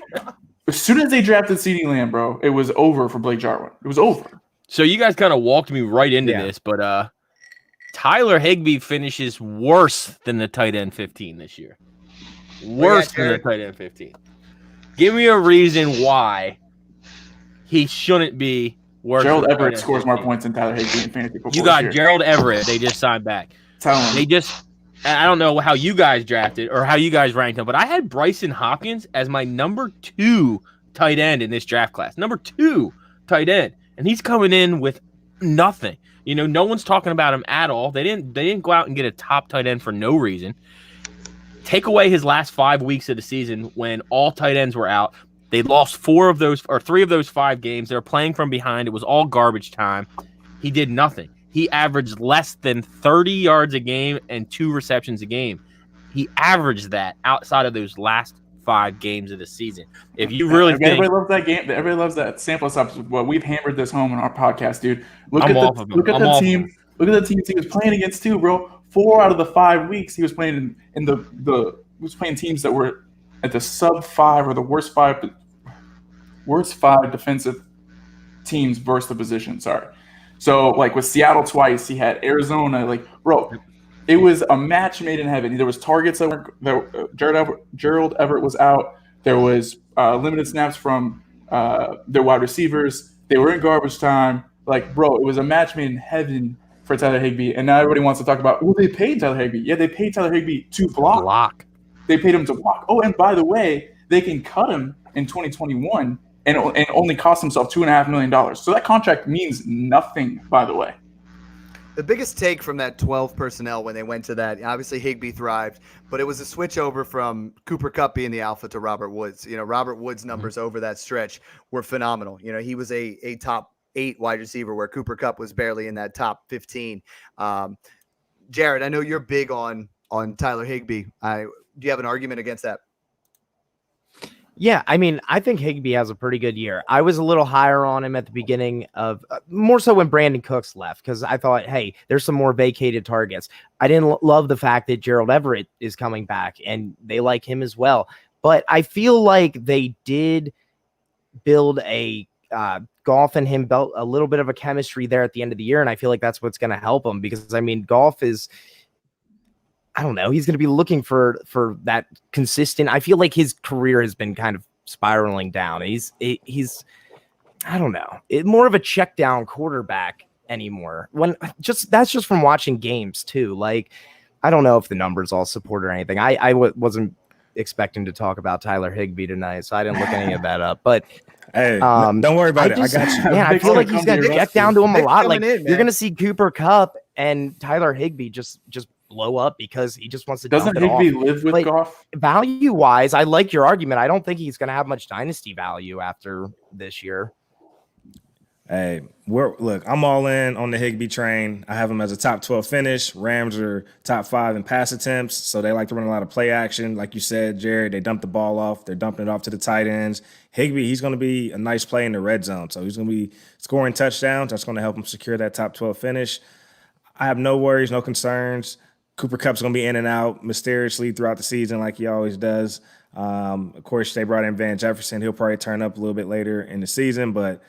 as soon as they drafted CeeDee Lamb, bro, it was over for Blake Jarwin. It was over. So you guys kind of walked me right into this, but Tyler Higbee finishes worse than the tight end 15 this year. Worse than the tight end 15. Give me a reason why he shouldn't be worse. Gerald Everett scores more points than Tyler Higbee in fantasy football. You got Gerald Everett. They just signed back. I don't know how you guys drafted or how you guys ranked him, but I had Bryson Hopkins as my number 2 tight end in this draft class. Number 2 tight end. And he's coming in with nothing. No one's talking about him at all. They didn't go out and get a top tight end for no reason. Take away his last 5 weeks of the season when all tight ends were out. They lost 3 of those 5 games. They were playing from behind. It was all garbage time. He did nothing. He averaged less than 30 yards a game and 2 receptions a game. He averaged that outside of those last 5 games of the season. If you really think everybody loves that game, everybody loves that sample size. Well, we've hammered this home in our podcast, dude. Look at the teams he was playing against too, bro. 4 out of the 5 weeks he was playing in the he was playing teams that were at the sub 5 or the worst 5 defensive teams versus the position. Sorry. So like with Seattle twice, he had Arizona. Like, bro, it was a match made in heaven. There was targets Gerald Everett was out. There was limited snaps from their wide receivers. They were in garbage time. Like, bro, it was a match made in heaven for Tyler Higbee. And now everybody wants to talk about, well, they paid Tyler Higbee. Yeah, they paid Tyler Higbee to block. They paid him to block. Oh, and by the way, they can cut him in 2021 and only cost himself $2.5 million. So that contract means nothing, by the way. The biggest take from that 12 personnel when they went to that, obviously Higbee thrived, but it was a switch over from Cooper Kupp being the alpha to Robert Woods. Robert Woods' numbers over that stretch were phenomenal. He was a top 8 wide receiver where Cooper Kupp was barely in that top 15. Jared, I know you're big on Tyler Higbee. Do you have an argument against that? Yeah, I mean, I think Higbee has a pretty good year. I was a little higher on him at the beginning of more so when Brandon Cooks left because I thought, hey, there's some more vacated targets. I didn't love the fact that Gerald Everett is coming back and they like him as well. But I feel like they did build a Golf and him built a little bit of a chemistry there at the end of the year. And I feel like that's what's going to help him because, I mean, Golf is – I don't know. He's going to be looking for that consistent. I feel like his career has been kind of spiraling down. He's I don't know, more of a check down quarterback anymore. That's just from watching games too. Like, I don't know if the numbers all support or anything. I wasn't expecting to talk about Tyler Higbee tonight, so I didn't look any of that up. But hey, don't worry about it. I got you. Man, I feel like he's going to check down to him a lot. Like you're going to see Cooper Kupp and Tyler Higbee just blow up because he just wants to. Doesn't Higbee live with Goff? Value wise, I like your argument. I don't think he's going to have much dynasty value after this year. Hey, look, I'm all in on the Higbee train. I have him as a top 12 finish. Rams are top 5 in pass attempts, so they like to run a lot of play action. Like you said, Jared, they dump the ball off. They're dumping it off to the tight ends. Higbee, he's going to be a nice play in the red zone, so he's going to be scoring touchdowns. That's going to help him secure that top 12 finish. I have no worries, no concerns. Cooper Kupp's going to be in and out mysteriously throughout the season like he always does. Of course, they brought in Van Jefferson. He'll probably turn up a little bit later in the season. But,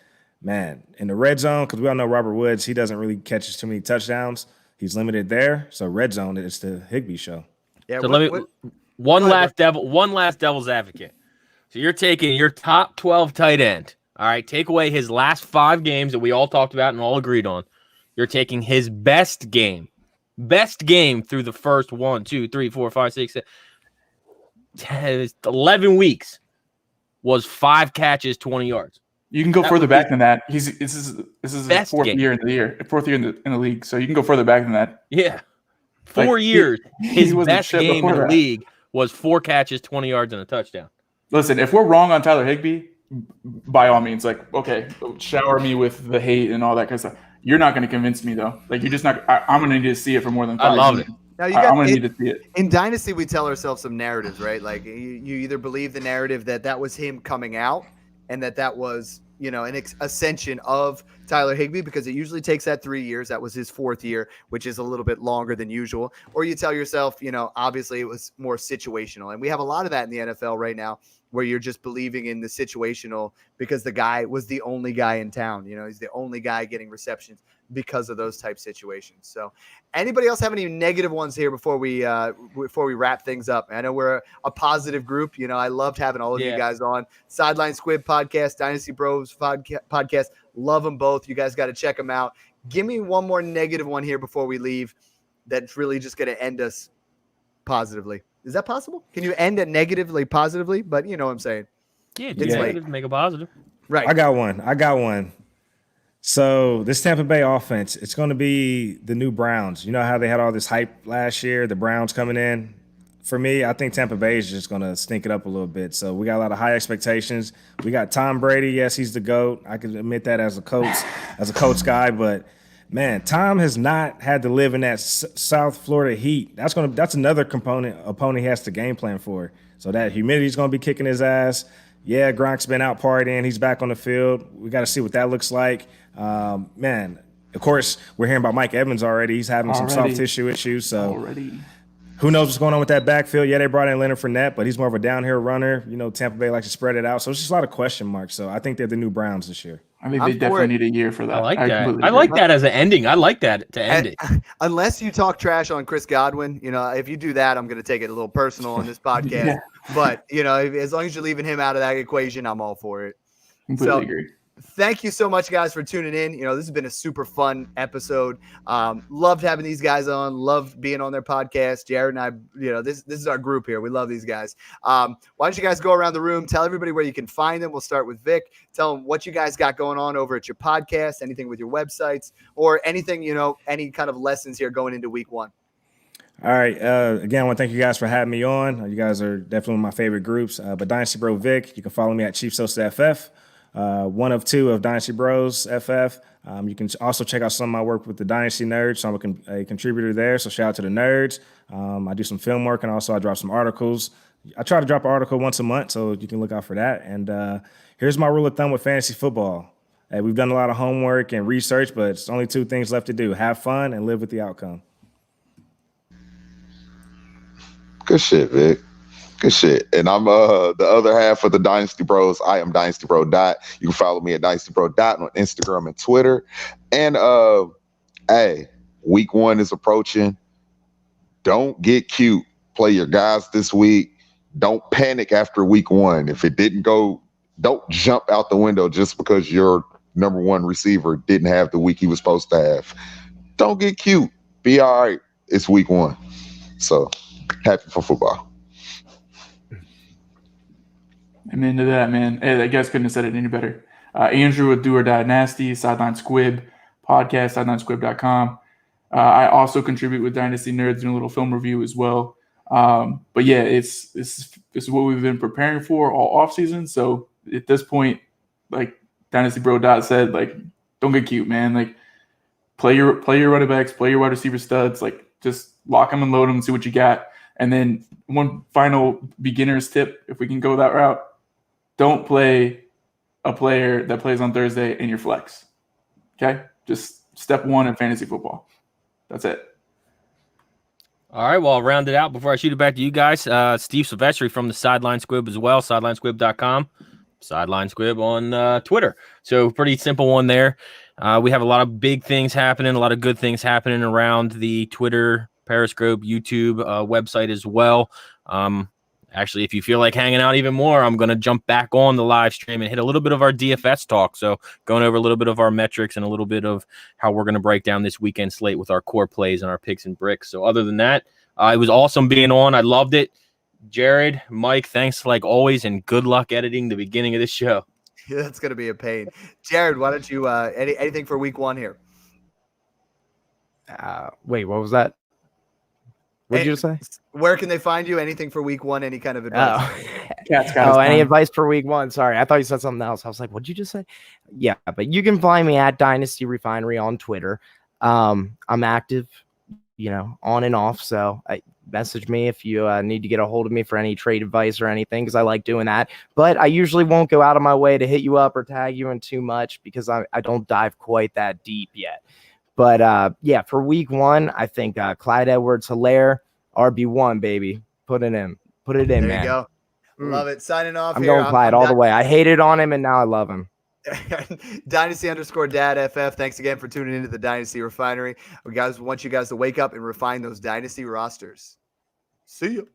man, in the red zone, because we all know Robert Woods, he doesn't really catch too many touchdowns. He's limited there. So red zone, it's the Higbee show. Yeah. So one last devil's advocate. So you're taking your top 12 tight end. All right, take away his last 5 games that we all talked about and all agreed on. You're taking his best game through the first 1, 2, 3, 4, 5, 6, 7, 10, 11 weeks was 5 catches, 20 yards. You can go further back than that. This is his fourth year in the league, so you can go further back than that. Yeah, 4 years. His best game in the league was 4 catches, 20 yards, and a touchdown. Listen, if we're wrong on Tyler Higbee, by all means, like, okay, shower me with the hate and all that kind of stuff. You're not going to convince me, though. Like, you're just not. I'm going to need to see it for more than 5 I love minutes. it. Now I'm going to need to see it. In Dynasty, we tell ourselves some narratives, right? Like, you either believe the narrative that was him coming out and that was, an ascension of Tyler Higbee, because it usually takes that 3 years. That was his 4th year, which is a little bit longer than usual. Or you tell yourself, obviously it was more situational. And we have a lot of that in the NFL right now, where you're just believing in the situational because the guy was the only guy in town. He's the only guy getting receptions because of those type situations. So anybody else have any negative ones here before we wrap things up? I know we're a positive group. I loved having all of you guys on. Sideline Squibb podcast, Dynasty Bros podcast. Love them both. You guys got to check them out. Give me one more negative one here before we leave that's really just going to end us positively. Is that possible? Can you end it negatively, positively? But you know what I'm saying. Yeah, it's negative, make a positive. Right. I got one. So this Tampa Bay offense, it's going to be the new Browns. You know how they had all this hype last year, the Browns coming in? For me, I think Tampa Bay is just going to stink it up a little bit. So we got a lot of high expectations. We got Tom Brady. Yes, he's the GOAT. I can admit that as a coach guy. But, man, Tom has not had to live in that South Florida heat. That's another opponent he has to game plan for. So that humidity is going to be kicking his ass. Yeah, Gronk's been out partying. He's back on the field. We got to see what that looks like. Man, of course, we're hearing about Mike Evans already. He's having some soft tissue issues. So who knows what's going on with that backfield? Yeah, they brought in Leonard Fournette, but he's more of a downhill runner. Tampa Bay likes to spread it out. So it's just a lot of question marks. So I think they're the new Browns this year. I think they definitely need a year for that. I like that. I like that as an ending. I like that to end it. Unless you talk trash on Chris Godwin, if you do that, I'm going to take it a little personal on this podcast. Yeah. But, as long as you're leaving him out of that equation, I'm all for it. Completely agree. Thank you so much, guys, for tuning in. This has been a super fun episode. Loved having these guys on. Loved being on their podcast. Jared and I, this is our group here. We love these guys. Why don't you guys go around the room, tell everybody where you can find them. We'll start with Vic. Tell them what you guys got going on over at your podcast, anything with your websites, or anything, any kind of lessons here going into week 1. All right. Again, I want to thank you guys for having me on. You guys are definitely one of my favorite groups. But Dynasty Bro Vic, you can follow me at Chief Sosa FF. One of 2 of Dynasty Bros FF. You can also check out some of my work with the Dynasty Nerds. So I'm a contributor there. So shout out to the nerds. I do some film work and also I drop some articles. I try to drop an article once a month, so you can look out for that. And here's my rule of thumb with fantasy football. Hey, we've done a lot of homework and research, but it's only 2 things left to do: have fun and live with the outcome. Good shit, Vic. Good shit. And I'm the other half of the Dynasty Bros. I am Dynasty Bro Dot. You can follow me at Dynasty Bro Dot on Instagram and Twitter. And hey, week 1 is approaching. Don't get cute. Play your guys this week. Don't panic after week 1. If it didn't go, don't jump out the window just because your number 1 receiver didn't have the week he was supposed to have. Don't get cute. Be all right. It's week 1. So happy for football. I'm into that, man. Hey, I guess couldn't have said it any better. Andrew with Do or Die Nasty, Sideline Squibb podcast, sidelinesquibb.com. I also contribute with Dynasty Nerds in a little film review as well. But yeah, it's what we've been preparing for all off season. So at this point, like Dynasty Bro Dot said, like, don't get cute, man. Like, play your running backs, play your wide receiver studs. Like, just lock them and load them and see what you got. And then one final beginner's tip, if we can go that route: don't play a player that plays on Thursday in your flex. Okay, just step 1 in fantasy football. That's it. All right, well, I'll round it out before I shoot it back to you guys. Steve Silvestri from the Sideline Squibb as well, sidelinesquibb.com, Sideline Squibb on Twitter. So pretty simple one there. We have a lot of big things happening, a lot of good things happening around the Twitter, Periscope, YouTube website as well. Actually, if you feel like hanging out even more, I'm going to jump back on the live stream and hit a little bit of our DFS talk. So going over a little bit of our metrics and a little bit of how we're going to break down this weekend slate with our core plays and our picks and bricks. So other than that, it was awesome being on. I loved it. Jared, Mike, thanks like always, and good luck editing the beginning of this show. Yeah, that's going to be a pain. Jared, why don't you anything for week 1 here? Wait, what was that? What did you just say? Where can they find you? Anything for week 1? Any kind of advice? Any advice for week 1? Sorry, I thought you said something else. I was like, what did you just say? Yeah, but you can find me at Dynasty Refinery on Twitter. I'm active, on and off. So message me if you need to get a hold of me for any trade advice or anything, because I like doing that. But I usually won't go out of my way to hit you up or tag you in too much, because I don't dive quite that deep yet. But yeah, for week 1, I think Clyde Edwards-Helaire, RB1, baby. Put it in, There man. you go. Love it. Signing off. I'm here. going Clyde all the way. I hated on him, and now I love him. Dynasty_DadFF. Thanks again for tuning into the Dynasty Refinery. We want you guys to wake up and refine those Dynasty rosters. See you.